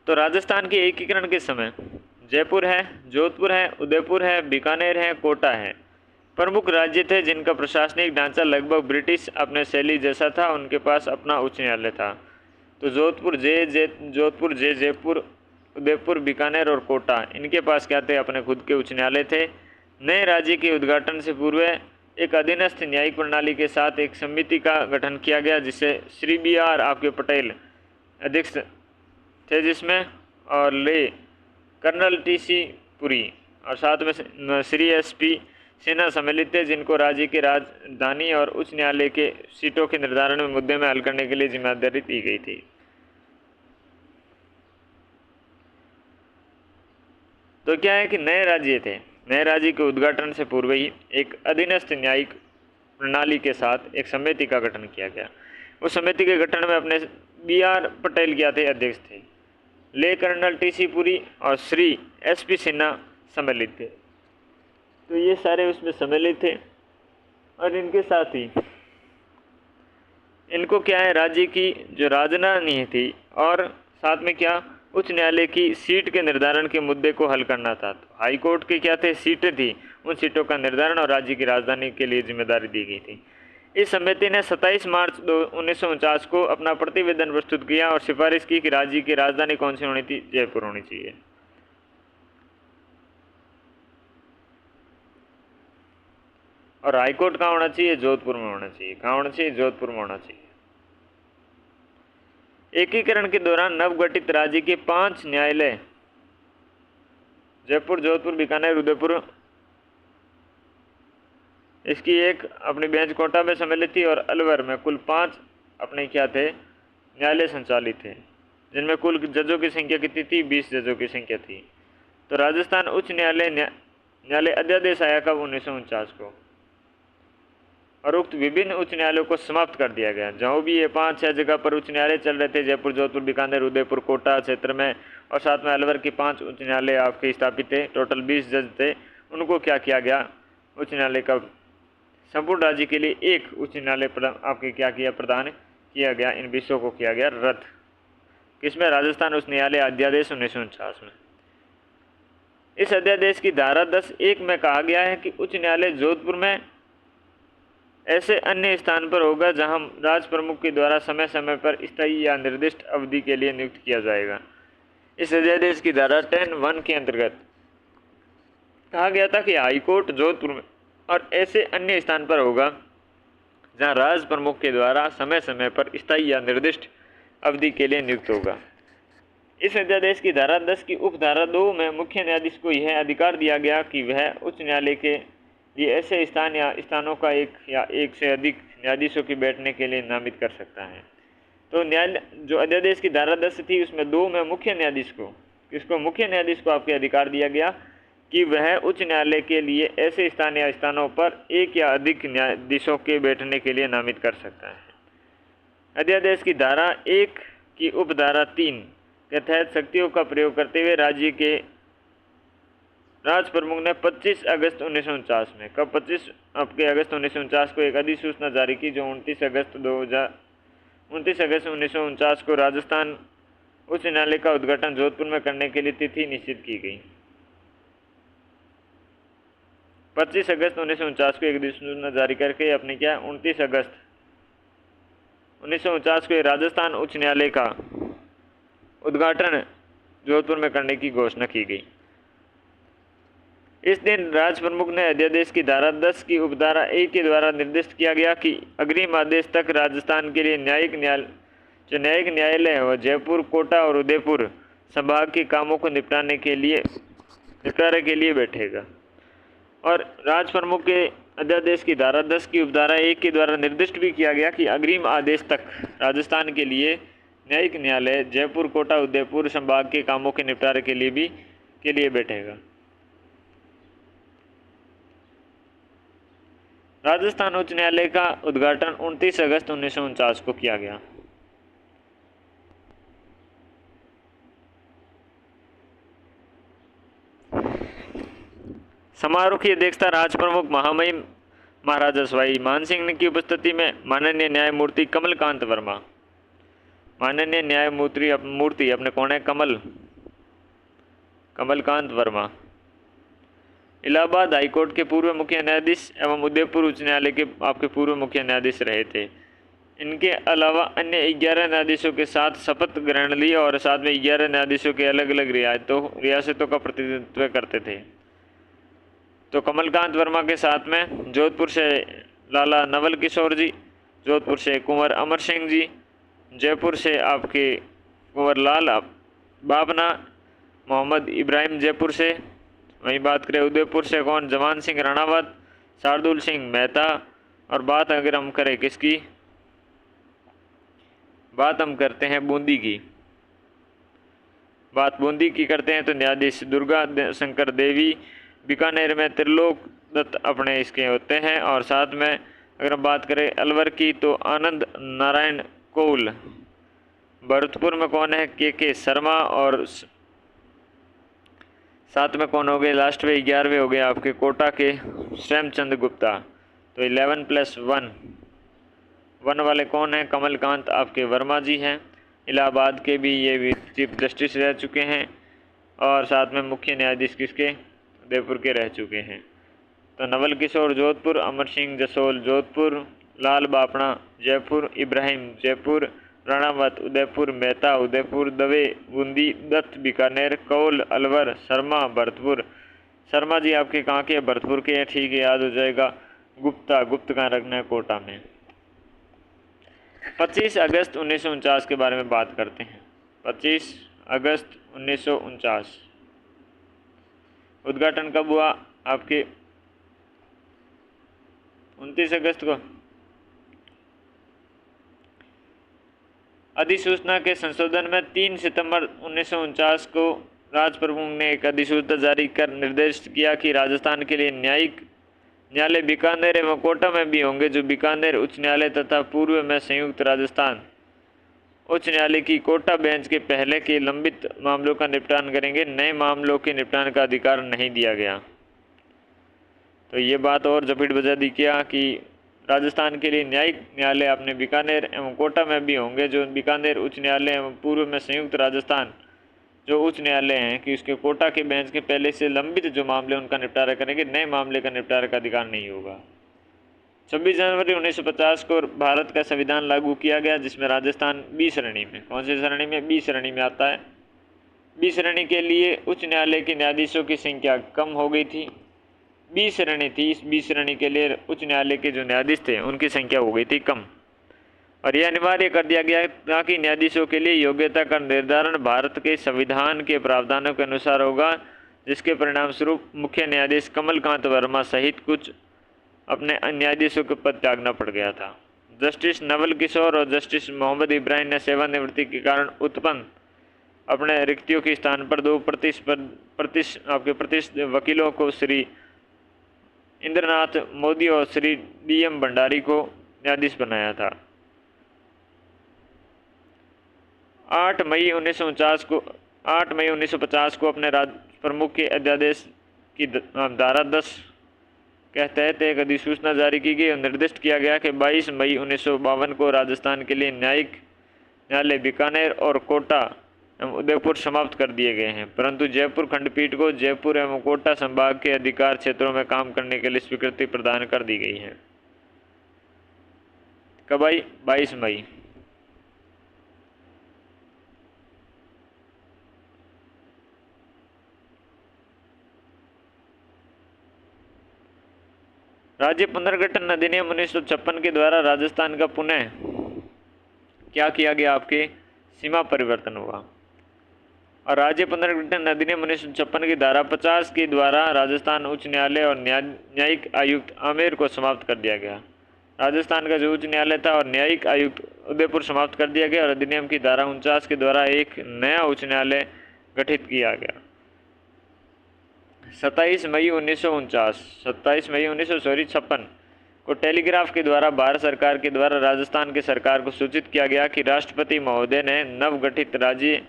तो राजस्थान के एकीकरण के समय जयपुर है, जोधपुर है, उदयपुर है, बीकानेर है, कोटा है प्रमुख राज्य थे जिनका प्रशासनिक ढांचा लगभग ब्रिटिश अपने शैली जैसा था। उनके पास अपना उच्च न्यायालय था। तो जोधपुर जयपुर, उदयपुर, बीकानेर और कोटा, इनके पास क्या थे? अपने खुद के उच्च न्यायालय थे। नए राज्य के उद्घाटन से पूर्व एक अधीनस्थ न्यायिक प्रणाली के साथ एक समिति का गठन किया गया, जिसे श्री BR आपके पटेल अध्यक्ष थे जिसमें, और ले कर्नल TC पुरी और साथ में श्री SP सिन्हा सम्मिलित थे, जिनको राज्य की राजधानी और उच्च न्यायालय के सीटों के निर्धारण में मुद्दे में हल करने के लिए जिम्मेदारी दी गई थी। तो क्या है कि नए राज्य थे, नए राज्य के उद्घाटन से पूर्व ही एक अधीनस्थ न्यायिक प्रणाली के साथ एक समिति का गठन किया गया। उस समिति के गठन में अपने BR पटेल क्या थे? अध्यक्ष थे। ले कर्नल TC पुरी और श्री SP सिन्हा सम्मिलित थे। तो ये सारे उसमें सम्मिलित थे और इनके साथ ही इनको क्या है? राज्य की जो राजधानी थी और साथ में क्या, उच्च न्यायालय की सीट के निर्धारण के मुद्दे को हल करना था। तो हाई कोर्ट के क्या थे? सीटें थी, उन सीटों का निर्धारण और राज्य की राजधानी के लिए जिम्मेदारी दी गई थी। इस समिति ने 27 मार्च 1949 को अपना प्रतिवेदन प्रस्तुत किया और सिफारिश की कि राज्य की राजधानी कौन सी होनी थी? जयपुर होनी चाहिए। और हाईकोर्ट कहाँ होना चाहिए? जोधपुर में होना चाहिए। कहाँ होना चाहिए? जोधपुर में होना चाहिए। एकीकरण के दौरान नवगठित राज्य के 5 न्यायालय जयपुर, जोधपुर, बीकानेर, उदयपुर, इसकी एक अपनी बेंच कोटा में सम्मिलित थी और अलवर में कुल 5 अपने क्या थे? न्यायालय संचालित थे, जिनमें कुल जजों की संख्या कितनी थी? 20 जजों की संख्या थी। तो राजस्थान उच्च न्यायालय अध्यादेश आया कब? 1949 को। और उक्त विभिन्न उच्च न्यायालयों को समाप्त कर दिया गया। जहाँ भी ये 5-6 जगह पर उच्च न्यायालय चल रहे थे, जयपुर, जोधपुर, बीकानेर, उदयपुर, कोटा क्षेत्र में, और साथ में अलवर के 5 उच्च न्यायालय आपके स्थापित थे, टोटल 20 जज थे, उनको क्या किया गया? उच्च न्यायालय का संपूर्ण राज्य के लिए एक उच्च न्यायालय आपके क्या किया? प्रदान किया गया। इन विषयों को किया गया रद्द। किसमें? राजस्थान उच्च न्यायालय अध्यादेश 1949 में। इस अध्यादेश की धारा 10(1) में कहा गया है कि उच्च न्यायालय जोधपुर में ऐसे अन्य स्थान पर होगा जहां राज प्रमुख के द्वारा समय समय पर स्थायी या निर्दिष्ट अवधि के लिए नियुक्त किया जाएगा। इस अध्यादेश की धारा 10(1) के अंतर्गत कहा गया था कि हाईकोर्ट जोधपुर में और ऐसे अन्य स्थान पर होगा जहां राज प्रमुख के द्वारा समय समय पर स्थायी या निर्दिष्ट अवधि के लिए नियुक्त होगा। इस अध्यादेश की धारा 10 की उपधारा 2 में मुख्य न्यायाधीश को यह अधिकार दिया गया कि वह उच्च न्यायालय के लिए ऐसे स्थान या स्थानों का एक या एक से अधिक न्यायाधीशों की बैठने के लिए नामित कर सकता है। तो जो अध्यादेश की धारा 10 थी, उसमें 2 में मुख्य न्यायाधीश को, किसको? मुख्य न्यायाधीश को आपके अधिकार दिया गया कि वह उच्च न्यायालय के लिए ऐसे स्थान या स्थानों पर एक या अधिक न्यायाधीशों के बैठने के लिए नामित कर सकता है। अध्यादेश की धारा 1 की उपधारा 3 के तहत शक्तियों का प्रयोग करते हुए राज्य के राज प्रमुख ने 25 अगस्त 1949 में, कब? 25 अगस्त 1949 को एक अधिसूचना जारी की, जो 29 अगस्त 1949 को राजस्थान उच्च न्यायालय का उद्घाटन जोधपुर में करने के लिए तिथि निश्चित की गई। 25 अगस्त 1949 को एक अधिसूचना जारी करके अपने क्या 29 अगस्त 1949 को राजस्थान उच्च न्यायालय का उद्घाटन जोधपुर में करने की घोषणा की गई। इस दिन राज प्रमुख ने अध्यादेश की धारा 10 की उपधारा 1 के द्वारा निर्दिष्ट किया गया कि अग्रिम आदेश तक राजस्थान के लिए न्यायिक न्यायालय व जयपुर, कोटा और उदयपुर संभाग के कामों को निपटारे के लिए बैठेगा। और राज प्रमुख के अध्यादेश की धारा 10 की उपधारा 1 के द्वारा निर्दिष्ट भी किया गया कि अग्रिम आदेश तक राजस्थान के लिए न्यायिक न्यायालय जयपुर, कोटा, उदयपुर संभाग के कामों के निपटारे के लिए बैठेगा। राजस्थान उच्च न्यायालय का उद्घाटन 29 अगस्त 1949 को किया गया। समारोह की अध्यक्षता राज प्रमुख महामहिम महाराजा सवाई मानसिंह की उपस्थिति में माननीय न्यायमूर्ति कमलकांत वर्मा, माननीय न्यायमूर्ति अपने कौन है? कमलकांत वर्मा इलाहाबाद हाईकोर्ट के पूर्व मुख्य न्यायाधीश एवं उदयपुर उच्च न्यायालय के आपके पूर्व मुख्य न्यायाधीश रहे थे। इनके अलावा अन्य 11 न्यायाधीशों के साथ शपथ ग्रहण ली और साथ में 11 न्यायाधीशों के अलग अलग रियासतों का प्रतिनिधित्व करते थे। तो कमलकांत वर्मा के साथ में जोधपुर से लाला नवल किशोर जी, जोधपुर से कुंवर अमर सिंह जी, जयपुर से आपके कुंवर लाल बाबना, मोहम्मद इब्राहिम जयपुर से। वहीं बात करें उदयपुर से कौन, जवान सिंह राणावत, शार्दुल सिंह मेहता। और बात अगर हम करें किसकी, बात हम करते हैं बूंदी की, बात बूंदी की करते हैं तो न्यायाधीश दुर्गा शंकर देवी, बीकानेर में त्रिलोक दत्त अपने इसके होते हैं। और साथ में अगर हम बात करें अलवर की तो आनंद नारायण कौल, भरतपुर में कौन है, के शर्मा। और साथ में कौन हो गए, लास्ट में 11वें हो गए आपके कोटा के श्यामचंद गुप्ता। तो 11 + 1 वाले कौन हैं, कमलकांत आपके वर्मा जी हैं। इलाहाबाद के भी ये भी चीफ जस्टिस रह चुके हैं और साथ में मुख्य न्यायाधीश किसके, उदयपुर के रह चुके हैं। तो नवल किशोर जोधपुर, अमर सिंह जसोल जोधपुर, लाल बापणा जयपुर, इब्राहिम जयपुर, राणावत उदयपुर, मेहता उदयपुर, दवे बूंदी, दत्त बीकानेर, कौल अलवर, शर्मा भरतपुर। शर्मा जी आपके कहाँ के, भरतपुर के हैं, ठीक है, याद हो जाएगा। गुप्ता, गुप्त कहाँ रखना है, कोटा में। 25 अगस्त 1949 के बारे में बात करते हैं। 25 अगस्त 1949 उद्घाटन कब हुआ आपके, 29 अगस्त को। अधिसूचना के संशोधन में 3 सितंबर 1949 को राजप्रमुख ने एक अधिसूचना जारी कर निर्देश किया कि राजस्थान के लिए न्यायिक न्यायालय बीकानेर एवं कोटा में भी होंगे, जो बीकानेर उच्च न्यायालय तथा पूर्व में संयुक्त राजस्थान उच्च न्यायालय की कोटा बेंच के पहले के लंबित मामलों का निपटान करेंगे। नए मामलों के निपटान का अधिकार नहीं दिया गया। तो ये बात और जपीट बजा दी क्या कि राजस्थान के लिए न्यायिक न्यायालय अपने बीकानेर एवं कोटा में भी होंगे, जो बीकानेर उच्च न्यायालय एवं पूर्व में संयुक्त राजस्थान जो उच्च न्यायालय हैं कि उसके कोटा के बेंच के पहले से लंबित जो मामले उनका निपटारा करेंगे, नए मामले का निपटारा का अधिकार नहीं होगा। 26 जनवरी 1950 को भारत का संविधान लागू किया गया, जिसमें राजस्थान बी श्रेणी में, कौन सी श्रेणी में, बी श्रेणी में आता है। बी श्रेणी के लिए उच्च न्यायालय के न्यायाधीशों की संख्या कम हो गई थी। बी श्रेणी थी, इस बी श्रेणी के लिए उच्च न्यायालय के जो न्यायाधीश थे उनकी संख्या हो गई थी कम, और यह अनिवार्य कर दिया गया ताकि न्यायाधीशों के लिए योग्यता का निर्धारण भारत के संविधान के प्रावधानों के अनुसार होगा, जिसके परिणाम स्वरूप मुख्य न्यायाधीश कमलकांत वर्मा सहित कुछ अपने न्यायाधीशों के पद त्यागना पड़ गया था। जस्टिस नवल किशोर और जस्टिस मोहम्मद इब्राहिम ने सेवानिवृत्ति के कारण उत्पन्न अपने रिक्तियों के स्थान पर 2 प्रतिष्ठित वकीलों को श्री इंद्रनाथ मोदी और श्री DM भंडारी को न्यायाधीश बनाया था। 8 मई 1950 को अपने प्रमुख के अध्यादेश की धारा 10 के तहत एक अधिसूचना जारी की गई और निर्दिष्ट किया गया कि 22 मई 1952 को राजस्थान के लिए न्यायिक न्यायालय बीकानेर और कोटा एवं उदयपुर समाप्त कर दिए गए हैं, परंतु जयपुर खंडपीठ को जयपुर एवं कोटा संभाग के अधिकार क्षेत्रों में काम करने के लिए स्वीकृति प्रदान कर दी गई है। कब आई, 22 मई। राज्य पुनर्गठन अधिनियम 1956 के द्वारा राजस्थान का पुनः क्या किया गया, आपके सीमा परिवर्तन हुआ। और राज्य पुनर्गठन अधिनियम 1956 की धारा 50 के द्वारा राजस्थान उच्च न्यायालय और न्यायिक आयुक्त आमेर को समाप्त कर दिया गया। राजस्थान का जो उच्च न्यायालय था और न्यायिक आयुक्त उदयपुर समाप्त कर दिया गया और अधिनियम की धारा 49 के द्वारा एक नया उच्च न्यायालय गठित किया गया। 27 मई 1956 को टेलीग्राफ के द्वारा भारत सरकार के द्वारा राजस्थान की सरकार को सूचित किया गया कि राष्ट्रपति महोदय ने नवगठित राज्य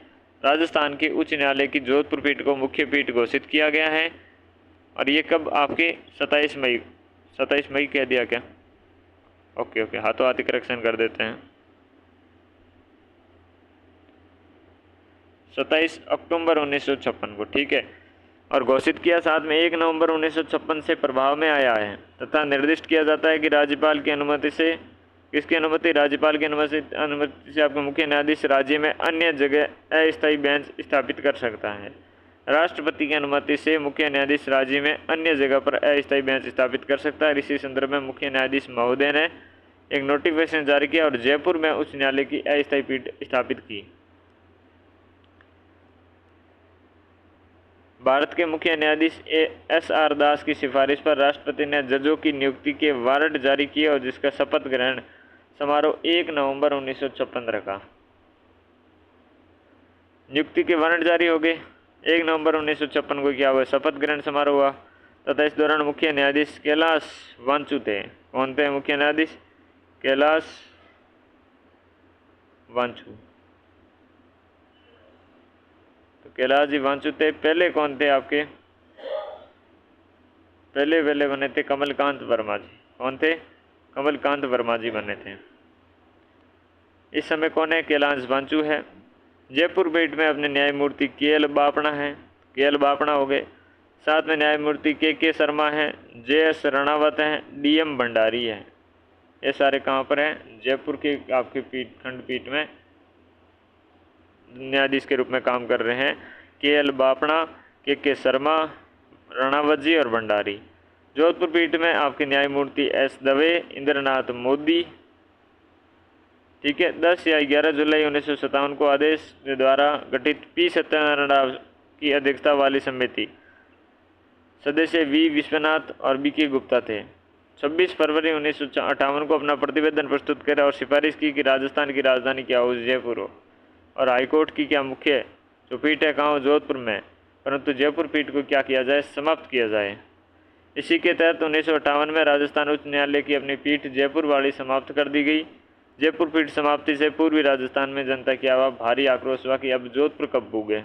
राजस्थान के उच्च न्यायालय की जोधपुर पीठ को मुख्य पीठ घोषित किया गया है। और ये कब, आपके 27 मई कह दिया क्या, ओके, हाथों हाथी करेक्शन कर देते हैं। 27 अक्टूबर 1956 को, ठीक है, और घोषित किया साथ में 1 नवंबर 1956 से प्रभाव में आया है तथा निर्दिष्ट किया जाता है कि राज्यपाल की अनुमति से किसकी अनुमति? राज्यपाल की अनुमति से आपका मुख्य न्यायाधीश राज्य में अन्य जगह अस्थायी बेंच स्थापित कर सकता है। राष्ट्रपति की अनुमति से मुख्य न्यायाधीश राज्य में अन्य जगह पर अस्थायी बेंच स्थापित कर सकता है। इसी संदर्भ में मुख्य न्यायाधीश महोदय ने एक नोटिफिकेशन जारी किया और जयपुर में उच्च न्यायालय की अस्थायी पीठ स्थापित की। भारत के मुख्य न्यायाधीश SR दास की सिफारिश पर राष्ट्रपति ने जजों की नियुक्ति के वारंट जारी किए और जिसका शपथ ग्रहण समारोह 1 नवंबर 1956 रखा। नियुक्ति के वारंट जारी हो गए। 1 नवंबर 1956 को क्या हुआ? शपथ ग्रहण समारोह हुआ तथा इस दौरान मुख्य न्यायाधीश कैलाश वांचू थे। कौन थे मुख्य न्यायाधीश? कैलाश वांचू। तो कैलाश जी वांचू थे। पहले कौन थे आपके? पहले बने थे कमलकांत वर्मा जी। कौन थे? कमलकांत वर्मा जी बने थे। इस समय कौन है? कैलाश वांचू है। जयपुर पीठ में अपने न्यायमूर्ति KL बापणा हैं। KL बापणा हो गए। साथ में न्यायमूर्ति KK शर्मा हैं, JS रणावत हैं, DM भंडारी है। ये सारे कहाँ पर हैं? जयपुर के आपके खंडपीठ में न्यायाधीश के रूप में काम कर रहे हैं। KL बापणा, KK शर्मा, रणावत जी और भंडारी। जोधपुर पीठ में आपके न्यायमूर्ति S दवे, इंद्रनाथ मोदी। ठीक है। 10 या 11 जुलाई 1957 को आदेश के द्वारा गठित P सत्यनारायण राव की अध्यक्षता वाली समिति सदस्य V विश्वनाथ और BK गुप्ता थे। 26 फरवरी 1958 को अपना प्रतिवेदन प्रस्तुत करा और सिफारिश की कि राजस्थान की राजधानी क्या हो? जयपुर हो। और हाईकोर्ट की क्या मुख्य जो पीठ है कहाँ हो? जोधपुर में। परंतु जयपुर पीठ को क्या किया जाए? समाप्त किया जाए। इसी के तहत 1958 में राजस्थान उच्च न्यायालय की अपनी पीठ जयपुर वाली समाप्त कर दी गई। जयपुर पीठ समाप्ति से पूर्वी राजस्थान में जनता की आवाज़ भारी आक्रोश हुआ कि अब जोधपुर कब भूगे।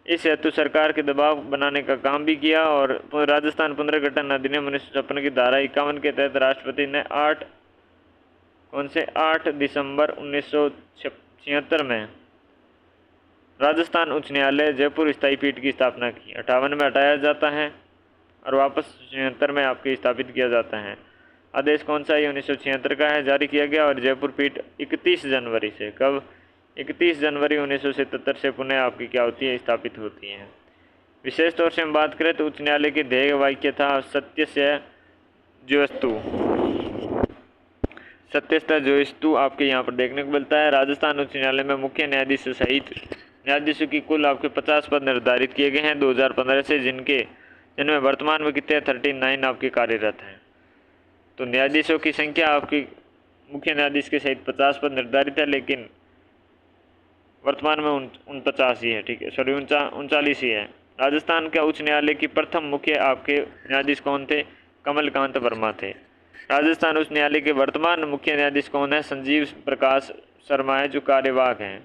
इस हेतु सरकार के दबाव बनाने का काम भी किया और राजस्थान पुनर्गठन अधिनियम 1956 की धारा 51 के तहत राष्ट्रपति ने 8 दिसंबर 1976 में राजस्थान उच्च न्यायालय जयपुर स्थायी पीठ की स्थापना की। 58 में हटाया जाता है और वापस 76 में आपके स्थापित किया जाता है। आदेश कौन सा है? 1976 का है, जारी किया गया। और जयपुर पीठ 31 जनवरी से, कब? 31 जनवरी 1977 से पुनः आपकी क्या होती है? स्थापित होती है। विशेष तौर से हम बात करें तो उच्च न्यायालय के ध्येय वाक्य था सत्यस्य जोस्तु आपके यहाँ पर देखने को मिलता है। राजस्थान उच्च न्यायालय में मुख्य न्यायाधीश सहित न्यायाधीशों की कुल आपके 50 पद निर्धारित किए गए हैं 2015 से, जिनमें वर्तमान में कितने 39 आपके कार्यरत हैं। तो न्यायाधीशों की संख्या आपकी मुख्य न्यायाधीश के सहित 50 पद निर्धारित है, लेकिन वर्तमान में 49 ही है। ठीक है, सॉरी 39 ही है। राजस्थान का उच्च न्यायालय की प्रथम मुख्य आपके न्यायाधीश कौन थे? कमलकांत वर्मा थे। राजस्थान उच्च न्यायालय के वर्तमान मुख्य न्यायाधीश कौन है? संजीव प्रकाश शर्मा है, जो कार्यवाहक हैं।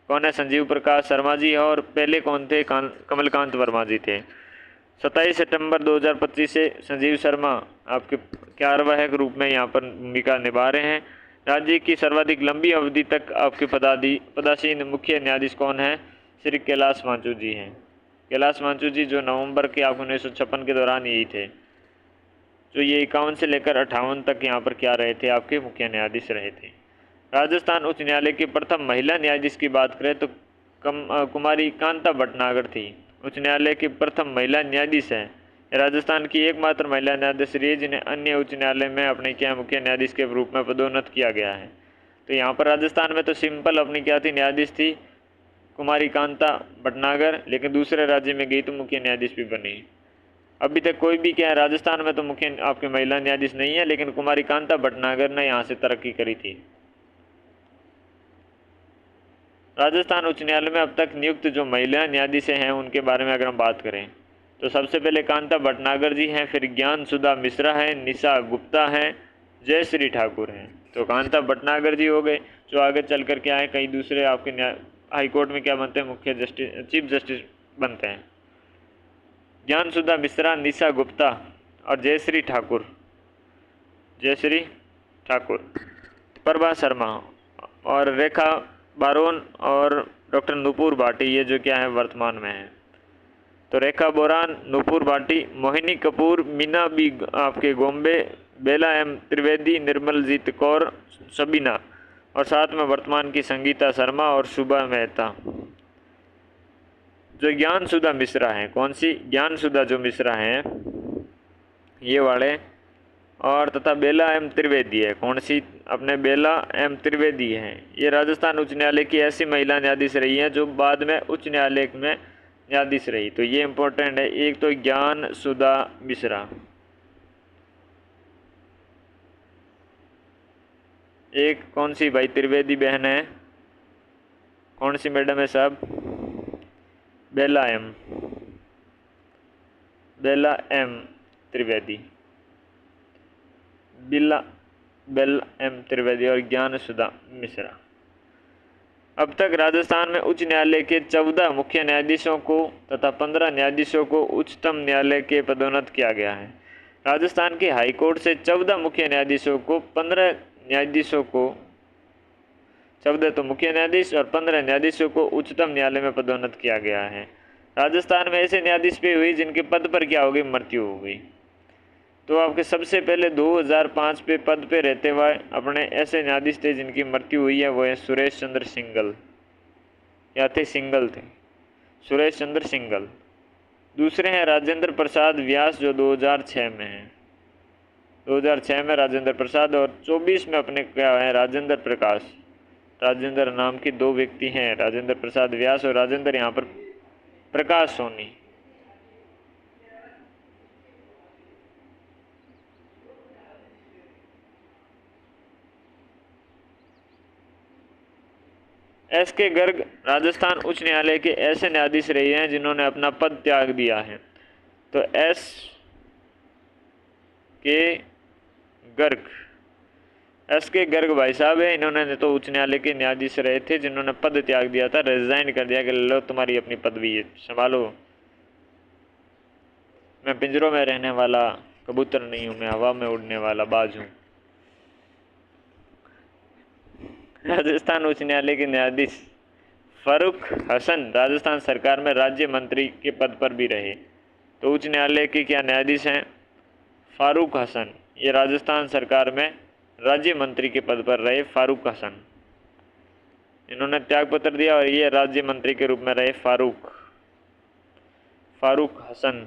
कौन है? संजीव प्रकाश शर्मा जी है। और पहले कौन थे? कमलकांत वर्मा जी थे। 27 सितंबर 2025 से संजीव शर्मा आपके कार्यवाहक रूप में यहाँ पर भूमिका निभा रहे हैं। राज्य की सर्वाधिक लंबी अवधि तक आपके पदासीन मुख्य न्यायाधीश कौन है? श्री कैलाश वांचू जी हैं। कैलाश वांचू जी जो नवंबर के आपको 1956 के दौरान यही थे, जो ये 51 से लेकर 58 तक यहाँ पर क्या रहे थे? आपके मुख्य न्यायाधीश रहे थे। राजस्थान उच्च न्यायालय की प्रथम महिला न्यायाधीश की बात करें तो कुमारी कांता भटनागर थी। उच्च न्यायालय की प्रथम महिला न्यायाधीश है। राजस्थान की एकमात्र महिला न्यायाधीश रही जिन्हें अन्य उच्च न्यायालय में अपने क्या मुख्य न्यायाधीश के रूप में पदोन्नत किया गया है। तो यहाँ पर राजस्थान में तो सिंपल अपनी क्या थी? न्यायाधीश थी कुमारी कांता भटनागर, लेकिन दूसरे राज्य में गई तो मुख्य न्यायाधीश भी बनी। अभी तक कोई भी क्या है राजस्थान में तो मुख्य आपके महिला न्यायाधीश नहीं है, लेकिन कुमारी कांता भटनागर ने यहाँ से तरक्की करी थी। राजस्थान उच्च न्यायालय में अब तक नियुक्त जो महिला न्यायाधीश हैं उनके बारे में अगर हम बात करें तो सबसे पहले कांता भटनागर जी हैं, फिर ज्ञान सुधा मिश्रा है, निशा गुप्ता है, जयश्री ठाकुर हैं। तो कांता भटनागर जी हो गए, जो आगे चलकर क्या है कई दूसरे आपके हाईकोर्ट में क्या बनते हैं? मुख्य जस्टिस, चीफ जस्टिस बनते हैं। ज्ञान सुधा मिश्रा, निशा गुप्ता और जयश्री ठाकुर, प्रभा शर्मा और रेखा बारोन और डॉक्टर नुपुर भाटी, ये जो क्या है वर्तमान में है। तो रेखा बोरान, नुपुर भाटी, मोहिनी कपूर, मीना बी आपके गोम्बे, बेला एम त्रिवेदी, निर्मलजीत कौर, सबीना, और साथ में वर्तमान की संगीता शर्मा और शुभा मेहता। जो ज्ञान सुधा मिश्रा हैं, कौन सी? ज्ञान सुधा जो मिश्रा हैं ये वाले, और तथा बेला एम त्रिवेदी है, कौन सी? अपने बेला एम त्रिवेदी हैं। ये राजस्थान उच्च न्यायालय की ऐसी महिला न्यायाधीश रही हैं जो बाद में उच्च न्यायालय में न्यायाधीश रही। तो ये इंपॉर्टेंट है। एक तो ज्ञान सुधा मिश्रा, एक कौन सी भाई त्रिवेदी बहन है, कौन सी मैडम है साहब? बेला एम त्रिवेदी, बेला एम त्रिवेदी और ज्ञान सुधा मिश्रा। अब तक राजस्थान में उच्च न्यायालय के 14 मुख्य न्यायाधीशों को तथा 15 न्यायाधीशों को उच्चतम न्यायालय के पदोन्नत किया गया है। राजस्थान के हाई कोर्ट से 14 मुख्य न्यायाधीशों को 15 न्यायाधीशों को 14 तो मुख्य न्यायाधीश और 15 न्यायाधीशों को उच्चतम न्यायालय में पदोन्नत किया गया है। राजस्थान में ऐसे न्यायाधीश भी हुई जिनके पद पर क्या हो गई? मृत्यु हो गई। तो आपके सबसे पहले 2005 पे पद पे रहते हुए अपने ऐसे न्यायाधीश थे जिनकी मृत्यु हुई है, वो है सुरेश चंद्र सिंघल, या थे सिंघल थे, सुरेश चंद्र सिंघल। दूसरे हैं राजेंद्र प्रसाद व्यास जो 2006 में हैं, 2006 में राजेंद्र प्रसाद, और 24 में अपने क्या है? राजेंद्र प्रकाश। राजेंद्र नाम के 2 व्यक्ति हैं, राजेंद्र प्रसाद व्यास और राजेंद्र यहाँ पर प्रकाश सोनी। एस के गर्ग राजस्थान उच्च न्यायालय के ऐसे न्यायाधीश रहे हैं जिन्होंने अपना पद त्याग दिया है। तो एस के गर्ग भाई साहब है, इन्होंने तो उच्च न्यायालय के न्यायाधीश रहे थे जिन्होंने पद त्याग दिया था, रिजाइन कर दिया कि लो तुम्हारी अपनी पदवी है, संभालो, मैं पिंजरों में रहने वाला कबूतर नहीं हूँ, मैं हवा में उड़ने वाला बाज हूँ। राजस्थान उच्च न्यायालय के न्यायाधीश फारूक हसन राजस्थान सरकार में राज्य मंत्री के पद पर भी रहे। तो उच्च न्यायालय के क्या न्यायाधीश हैं? फारूक हसन, ये राजस्थान सरकार में राज्य मंत्री के पद पर रहे फारूक हसन। इन्होंने त्यागपत्र दिया और ये राज्य मंत्री के रूप में रहे फारूक हसन।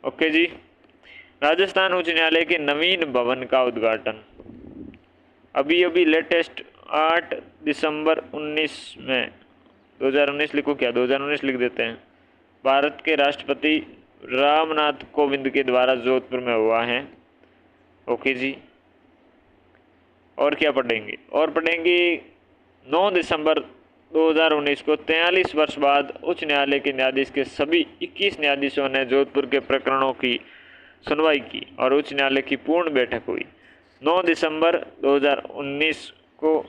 ओके जी। राजस्थान उच्च न्यायालय के नवीन भवन का उद्घाटन अभी लेटेस्ट 8 दिसंबर 19 में 2019 लिखो, क्या 2019 लिख देते हैं, भारत के राष्ट्रपति रामनाथ कोविंद के द्वारा जोधपुर में हुआ है। ओके जी। और क्या पढ़ेंगे? और पढ़ेंगे 9 दिसंबर 2019 को 43 वर्ष बाद उच्च न्यायालय के न्यायाधीश के सभी 21 न्यायाधीशों ने जोधपुर के प्रकरणों की सुनवाई की और उच्च न्यायालय की पूर्ण बैठक हुई। 9 दिसंबर 2019 को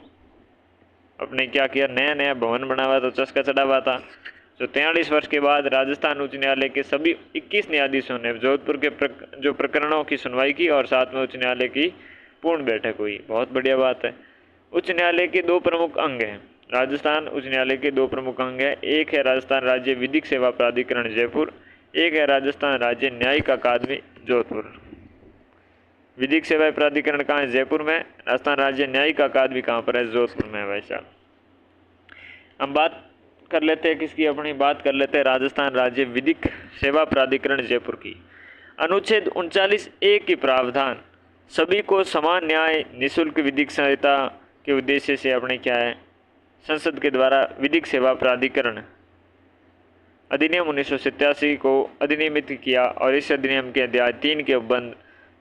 अपने क्या किया? नया भवन बना हुआ था, चस्का चढ़ा हुआ था। तो 43 वर्ष के बाद राजस्थान उच्च न्यायालय के सभी 21 न्यायाधीशों ने जोधपुर के जो प्रकरणों की सुनवाई की और साथ में उच्च न्यायालय की पूर्ण बैठक हुई। बहुत बढ़िया बात है। उच्च न्यायालय के 2 प्रमुख अंग हैं। राजस्थान उच्च न्यायालय के 2 प्रमुख अंग हैं। एक है राजस्थान राज्य विधिक सेवा प्राधिकरण जयपुर, एक है राजस्थान राज्य न्यायिक अकादमी जोधपुर। विधिक सेवा प्राधिकरण कहाँ है? जयपुर में। राजस्थान राज्य न्यायिक अकादमी कहाँ पर है? जोधपुर में है भाई साहब। हम बात कर लेते हैं किसकी? अपनी बात कर लेते हैं राजस्थान राज्य विधिक सेवा प्राधिकरण जयपुर की। अनुच्छेद 39(a) की प्रावधान सभी को समान न्याय निःशुल्क विधिक सहायता के उद्देश्य से अपने क्या है? संसद के द्वारा विधिक सेवा प्राधिकरण अधिनियम 1987 को अधिनियमित किया और इस अधिनियम के अध्याय 3 के उपबंध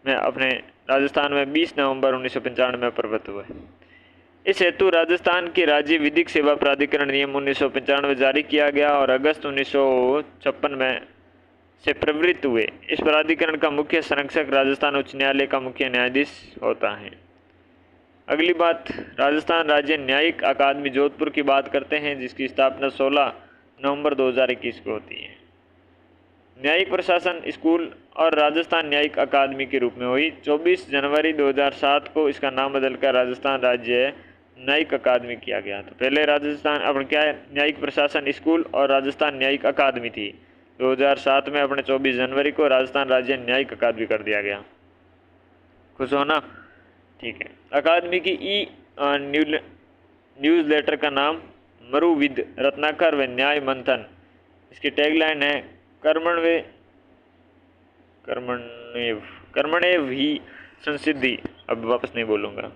में अपने राजस्थान में 20 नवंबर 1995 में प्रवृत्त हुए। इस हेतु राजस्थान के राज्य विधिक सेवा प्राधिकरण नियम 1995 जारी किया गया और अगस्त 1956 में से प्रवृत्त हुए। इस प्राधिकरण का मुख्य संरक्षक राजस्थान उच्च न्यायालय का मुख्य न्यायाधीश होता है। अगली बात, राजस्थान राज्य न्यायिक अकादमी जोधपुर की बात करते हैं, जिसकी स्थापना 16 नवंबर 2021 को होती है। न्यायिक प्रशासन स्कूल और राजस्थान न्यायिक अकादमी के रूप में हुई। 24 जनवरी 2007 को इसका नाम बदलकर राजस्थान राज्य न्यायिक अकादमी किया गया। तो पहले राजस्थान अपने क्या है? न्यायिक प्रशासन स्कूल और राजस्थान न्यायिक अकादमी थी। 2007 में अपने 24 जनवरी को राजस्थान राज्य न्यायिक अकादमी कर दिया गया। खुश हो ना, ठीक है। अकादमी की ई न्यूज़ लेटर का नाम मरुविद, रत्नाकर व न्याय मंथन। इसकी टैगलाइन है कर्मण्येव कर्मण्येव ही संसिद्धि। अब वापस नहीं बोलूँगा,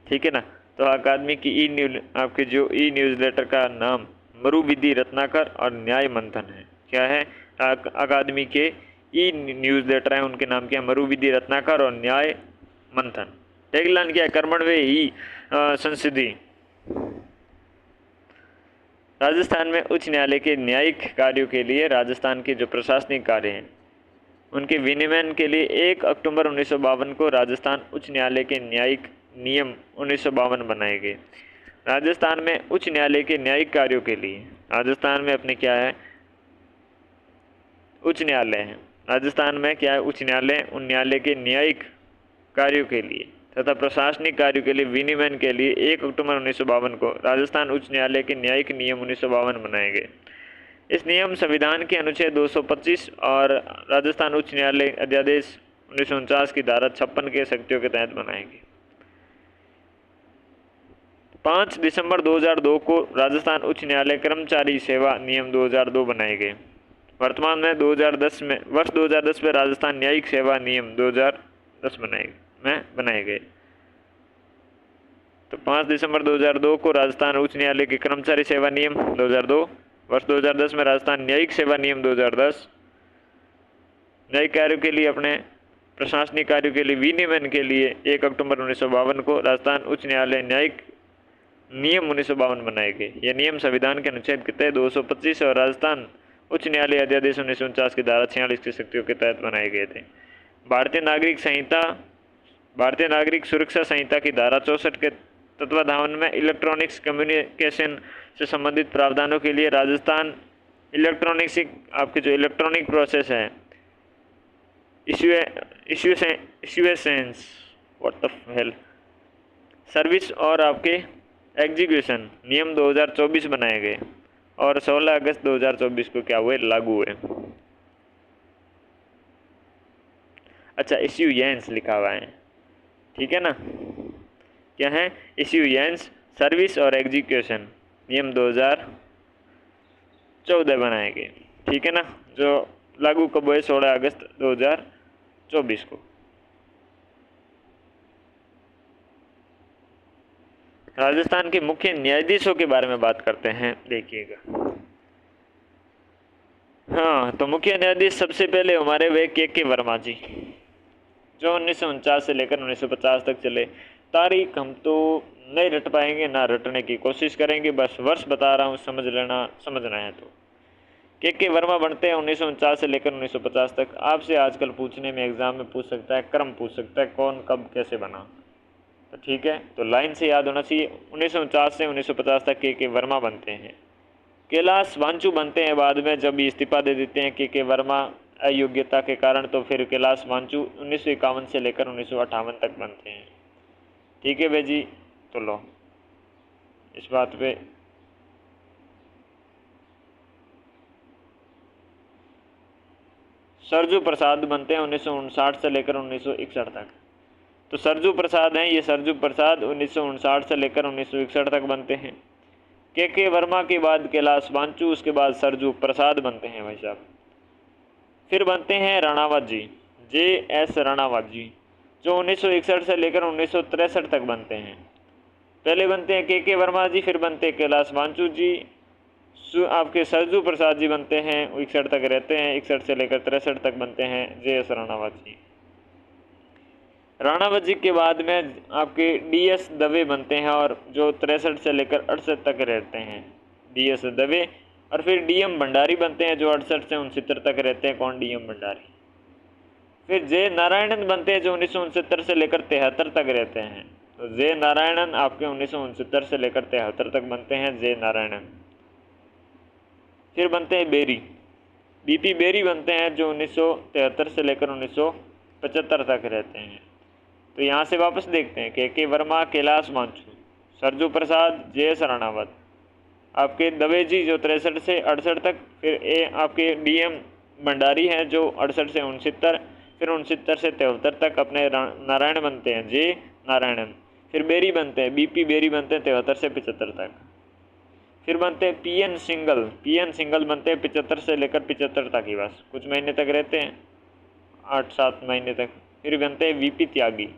ठीक है ना। तो अकादमी की आपके जो ई न्यूज़ लेटर का नाम मरुविधि, रत्नाकर और न्याय मंथन है। क्या है? अकादमी के ई न्यूज़ लेटर हैं, उनके नाम क्या है? मरुविधि, रत्नाकर और न्याय मंथन। टैगलाइन क्या है? कर्मण्य ही संसिद्धि। राजस्थान में उच्च न्यायालय के न्यायिक कार्यों के लिए राजस्थान के जो प्रशासनिक कार्य हैं उनके विनियमन के लिए 1 अक्टूबर 1952 को राजस्थान उच्च न्यायालय के न्यायिक नियम 1952 बनाए गए। राजस्थान में उच्च न्यायालय के न्यायिक कार्यों के लिए, राजस्थान में अपने क्या है? उच्च न्यायालय है। राजस्थान में क्या है? उच्च न्यायालय। उन न्यायालय के न्यायिक कार्यों के लिए तथा प्रशासनिक कार्यों के लिए विनियमन के लिए 1 अक्टूबर 1952 को राजस्थान उच्च न्यायालय के न्यायिक नियम 1952 बनाए गए। इस नियम संविधान के अनुच्छेद 225 और राजस्थान उच्च न्यायालय अध्यादेश 1949 की धारा 56 के शक्तियों के तहत बनाए गए। 5 दिसंबर 2002 को राजस्थान उच्च न्यायालय कर्मचारी सेवा नियम 2002 बनाए गए। वर्तमान में वर्ष 2010 में राजस्थान न्यायिक सेवा नियम 2010 बनाए गए। तो 5 दिसंबर 2002 को राजस्थान उच्च न्यायालय के कर्मचारी सेवा नियम 2002, वर्ष 2010 में राजस्थान न्यायिक सेवा नियम 2010, न्यायिक कार्यों के लिए अपने प्रशासनिक कार्यों के लिए विनियमन के लिए 1 अक्टूबर 1952 को राजस्थान उच्च न्यायालय न्यायिक नियम 1952 बनाए गए। यह नियम संविधान के अनुच्छेद के तहत 225 और राजस्थान उच्च न्यायालय अध्यादेश 1949 की धारा 46 की शक्तियों के तहत बनाए गए थे। भारतीय नागरिक सुरक्षा संहिता की धारा 64 के तत्वाधान में इलेक्ट्रॉनिक्स कम्युनिकेशन से संबंधित प्रावधानों के लिए राजस्थान इलेक्ट्रॉनिक्स आपके जो इलेक्ट्रॉनिक प्रोसेस है इश्यूएशंस व्हाट द हेल सर्विस और आपके एग्जीक्यूशन नियम 2024 बनाए गए और 16 अगस्त 2024 को क्या हुए? लागू हुए। अच्छा, इश्यूएंस लिखा हुआ है, ठीक है ना। क्या है? इश्यूएंस सर्विस और एग्जीक्यूशन नियम 2014 बनाए गए, ठीक है ना, जो लागू कब हुए? 16 अगस्त 2024 को। राजस्थान के मुख्य न्यायाधीशों के बारे में बात करते हैं, देखिएगा। हाँ, तो मुख्य न्यायाधीश सबसे पहले हमारे वे के वर्मा जी, जो 1949 से लेकर 1950 तक चले। तारीख हम तो नहीं रट पाएंगे, ना रटने की कोशिश करेंगे, बस वर्ष बता रहा हूँ, समझना है तो। के वर्मा बनते हैं 1949 से लेकर 1950 तक। आपसे आजकल पूछने में एग्जाम में पूछ सकता है, क्रम पूछ सकता है, कौन कब कैसे बना, तो ठीक है, तो लाइन से याद होना चाहिए। 1949 से 1950 तक के वर्मा बनते हैं। कैलाश वांचू बनते हैं बाद में, जब इस्तीफा दे देते हैं के वर्मा अयोग्यता के कारण, तो फिर कैलाश वांचू 1951 से लेकर 1958 तक बनते हैं, ठीक है भाई जी। तो लो इस बात पे सरजू प्रसाद बनते हैं 1959 से लेकर 1961 तक। तो सरजू प्रसाद हैं, ये सरजू प्रसाद 1959 से लेकर 1961 तक बनते हैं। के वर्मा के बाद कैलाश वांचू, उसके बाद सरजू प्रसाद बनते हैं भाई साहब। फिर बनते हैं राणावत जी, JS राणावत जी, जो 1961 से लेकर 1963 तक बनते हैं। पहले बनते हैं के वर्मा जी, फिर बनते हैं कैलाश वांचू जी, आपके सरजू प्रसाद जी बनते हैं, 61 तक रहते हैं, 61 से लेकर 63 तक बनते हैं JS राणावत जी। राणावत जी के बाद में आपके DS दवे बनते हैं, और जो 63 से लेकर 68 तक रहते हैं, DS दवे। और फिर DM भंडारी बनते हैं, जो 68 से 69 तक रहते हैं। कौन? DM भंडारी। फिर J नारायणन बनते हैं, जो 1969 से लेकर 73 तक रहते हैं। तो J नारायणन आपके 1969 से लेकर 73 तक बनते हैं, J नारायणन। फिर बनते हैं बेरी, BP बेरी बनते हैं, जो 1973 से लेकर 1975 तक रहते हैं। तो यहाँ से वापस देखते हैं के वर्मा, कैलाश वांचू, सरजू प्रसाद, JS राणावत, आपके दवे जी जो 63 से 68 तक। फिर आपके DM भंडारी हैं, जो 68 से 69। फिर 69 से 73 तक अपने नारायण बनते हैं, जे नारायणन। फिर बेरी बनते हैं, बीपी बेरी बनते हैं 73 से 75 तक। फिर बनते हैं पीएन सिंगल बनते हैं 75 से लेकर 75 तक ही, बस कुछ महीने तक रहते हैं, 8-7 महीने तक। फिर बनते हैं वीपी त्यागी,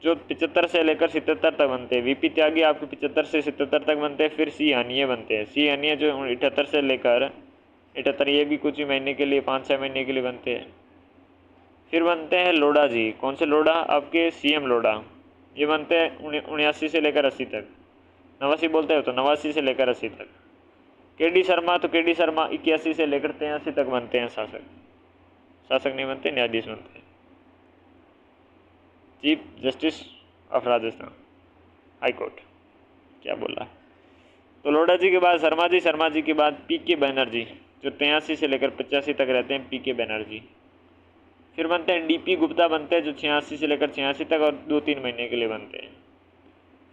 जो 75 से लेकर 77 तक बनते हैं। वीपी त्यागी आपके 75 से 77 तक बनते हैं। फिर सी हनीय बनते हैं, सी हनीय जो 78 से लेकर 78, ये भी कुछ ही महीने के लिए, 5-6 महीने के लिए बनते हैं। फिर बनते हैं लोढ़ा जी, कौन से लोढ़ा? आपके सीएम लोढ़ा, ये बनते हैं 79 से लेकर 80 तक। 89 बोलते हो तो 89 से लेकर 80 तक। केडी शर्मा, तो केडी शर्मा 81 से लेकर 83 तक बनते हैं शासक नहीं बनते, न्यायाधीश बनते हैं, chief justice of Rajasthan high court. क्या बोला? तो लोढ़ा जी के बाद शर्मा जी के बाद पीके बनर्जी, जो 83 से लेकर 85 तक रहते हैं, पीके बनर्जी। फिर बनते हैं डीपी गुप्ता बनते हैं, जो 86 से लेकर 86 तक और 2-3 महीने के लिए बनते हैं।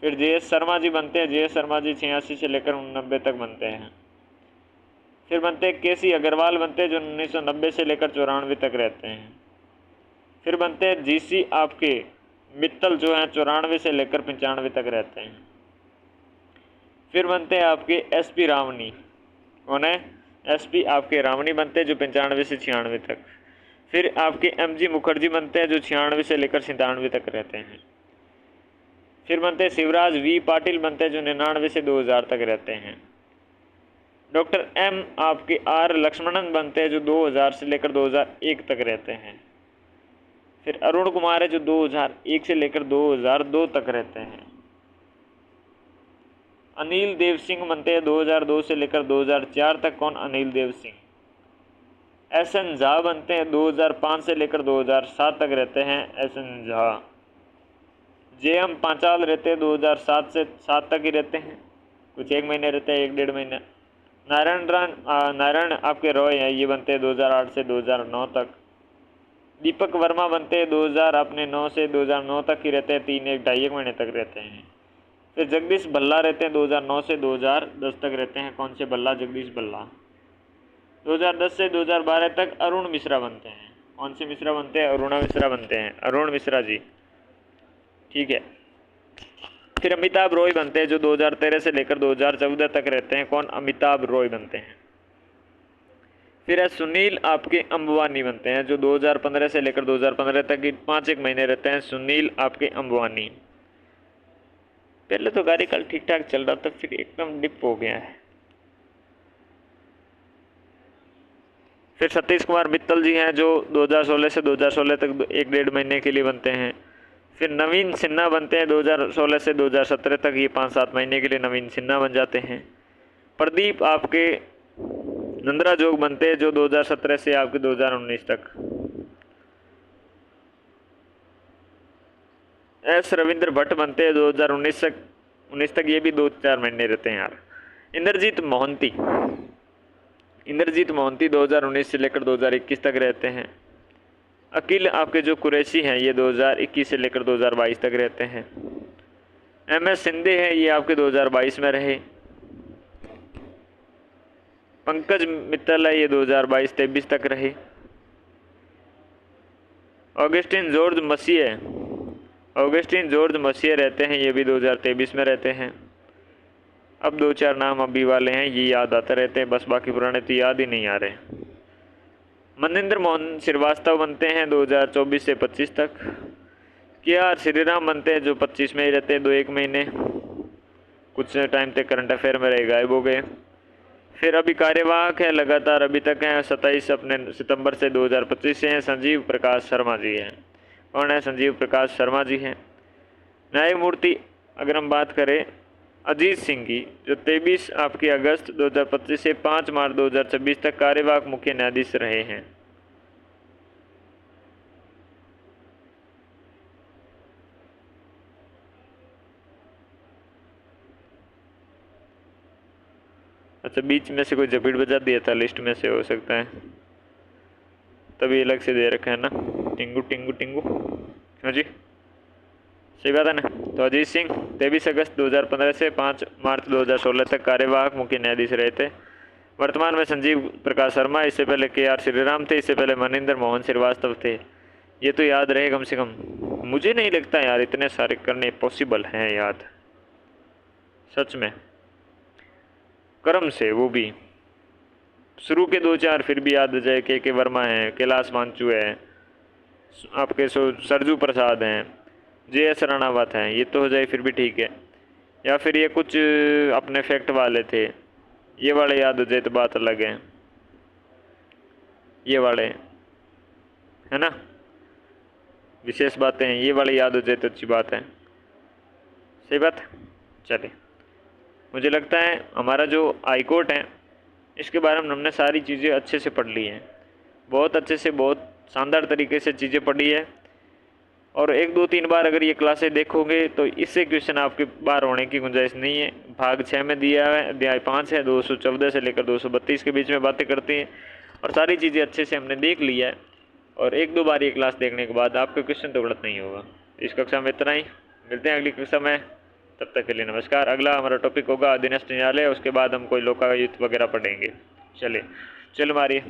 फिर जेएस शर्मा जी बनते हैं, जेएस शर्मा जी 86 से लेकर 89 तक बनते हैं। फिर बनते हैं केसी अग्रवाल बनते हैं, जो 1990 से लेकर 94 तक रहते हैं। फिर बनते हैं जीसी आपके मित्तल, जो हैं 94 से लेकर 95 तक रहते हैं। फिर बनते हैं आपके एसपी रावनी, कौन है? एसपी आपके रावनी बनते हैं, जो 95 से 96 तक। फिर आपके एमजी मुखर्जी बनते हैं, जो 96 से लेकर 97 तक रहते हैं। फिर बनते हैं शिवराज वी पाटिल बनते हैं, जो 99 से 2000 तक रहते हैं। डॉक्टर एम आपके आर लक्ष्मणन बनते हैं, जो 2000 से लेकर 2001 तक रहते हैं। फिर अरुण कुमार है, जो 2001 से लेकर 2002 तक रहते हैं। अनिल देव सिंह बनते हैं 2002 से लेकर 2004 तक। कौन? अनिल देव सिंह। एसएन झा बनते हैं 2005 से लेकर 2007 तक रहते हैं, एसएन झा। जेएम पांचाल रहते हैं 2007 से 7 तक ही रहते हैं, कुछ 1 महीने रहते हैं, 1-1.5 महीना। नारायण आपके रॉय हैं, ये बनते हैं 2008 से 2009 तक। दीपक वर्मा बनते हैं 2009 से 2009 तक ही रहते हैं, 3-1-2.5 महीने तक रहते हैं। फिर जगदीश भल्ला रहते हैं 2009 से 2010 तक रहते हैं। कौन से भल्ला? जगदीश भल्ला। 2010 से 2012 तक अरुण मिश्रा बनते हैं। कौन से मिश्रा बनते हैं? अरुणा मिश्रा बनते हैं, अरुण मिश्रा जी, ठीक है। फिर अमिताभ रॉय बनते हैं, जो 2013 से लेकर 2014 तक रहते हैं। कौन? अमिताभ रॉय बनते हैं। फिर है सुनील आपके अंबवानी बनते हैं, जो 2015 से लेकर 2015 तक ही 5-1 महीने रहते हैं, सुनील आपके अंबवानी। पहले तो कार्यकाल ठीक ठाक चल रहा था, फिर एकदम डिप हो गया है। फिर सतीश कुमार मित्तल जी हैं, जो 2016 से 2016 तक 1-1.5 महीने के लिए बनते हैं। फिर नवीन सिन्हा बनते हैं 2016 से 2017 तक, ये 5-7 महीने के लिए नवीन सिन्हा बन जाते हैं। प्रदीप आपके नंदरा जोग बनते हैं, जो 2017 से आपके 2019 तक। एस रविंद्र भट्ट बनते हैं 2019 तक, ये भी 2-4 महीने रहते हैं यार। इंद्रजीत मोहंती 2019 से लेकर 2021 तक रहते हैं। अकील आपके जो कुरैशी हैं, ये 2021 से लेकर 2022 तक रहते हैं। MS सिंधे हैं, ये आपके 2022 में रहे। पंकज मित्तल है, ये 2022-23 तक रहे। ऑगस्टिन जॉर्ज मसीह रहते हैं, ये भी 2023 में रहते हैं। अब 2-4 नाम अभी वाले हैं, ये याद आते रहते हैं बस, बाकी पुराने तो याद ही नहीं आ रहे। मनिंदर मोहन श्रीवास्तव बनते हैं 2024 से 25 तक। KR श्रीराम बनते हैं, जो 25 में ही रहते हैं, 2-1 महीने, कुछ टाइम तक करंट अफेयर में रहे, गायब हो गए। फिर अभी कार्यवाहक है लगातार अभी तक हैं, 27 अपने सितंबर से 2025 से हैं, संजीव प्रकाश शर्मा जी हैं। कौन है? संजीव प्रकाश शर्मा जी हैं। न्यायमूर्ति अगर हम बात करें अजीत सिंह की, जो 23 आपके अगस्त 2025 से 5 मार्च 2026 तक कार्यवाहक मुख्य न्यायाधीश रहे हैं। अच्छा, बीच में से कोई जपीट बजा दिया था, लिस्ट में से हो सकता है, तभी अलग से दे रखा है ना, टिंगू टिंगू टिंगू। हाँ जी, सही बात है ना। तो अजीत सिंह 23 अगस्त 2015 से 5 मार्च 2016 तक कार्यवाहक मुख्य न्यायाधीश रहे थे। वर्तमान में संजीव प्रकाश शर्मा, इससे पहले KR श्रीराम थे, इससे पहले मनिंदर मोहन श्रीवास्तव थे। ये तो याद रहे कम से कम। मुझे नहीं लगता यार इतने सारे करने पॉसिबल हैं याद, सच में, कर्म से, वो भी शुरू के 2-4 फिर भी याद आ जाए। के वर्मा है, कैलाश मानचू है, आपके सरजू प्रसाद हैं, JS राणावत हैं, ये तो हो जाए फिर भी ठीक है। या फिर ये कुछ अपने फैक्ट वाले थे, ये वाले याद हो जाए तो बात अलग है, ये वाले, है ना, विशेष बातें हैं, ये वाले याद हो जाए तो अच्छी बात है। सही बात। चलिए, मुझे लगता है हमारा जो हाई कोर्ट है इसके बारे में हमने सारी चीज़ें अच्छे से पढ़ ली हैं, बहुत अच्छे से, बहुत शानदार तरीके से चीज़ें पढ़ी है। और 1-2-3 बार अगर ये क्लासें देखोगे तो इससे क्वेश्चन आपके बार होने की गुंजाइश नहीं है। भाग 6 में दिया है, अध्याय 5 है, 214 से लेकर 232 के बीच में बातें करती हैं और सारी चीज़ें अच्छे से हमने देख लिया है। और 1-2 बार ये क्लास देखने के बाद आपका क्वेश्चन तो गलत नहीं होगा। इस कक्षा में इतना ही, मिलते हैं अगली कक्षा में, तब तक के लिए नमस्कार। अगला हमारा टॉपिक होगा अधीनस्थ न्यायालय, उसके बाद हम कोई लोकायुक्त वगैरह पढ़ेंगे। चलिए, चल मारिए।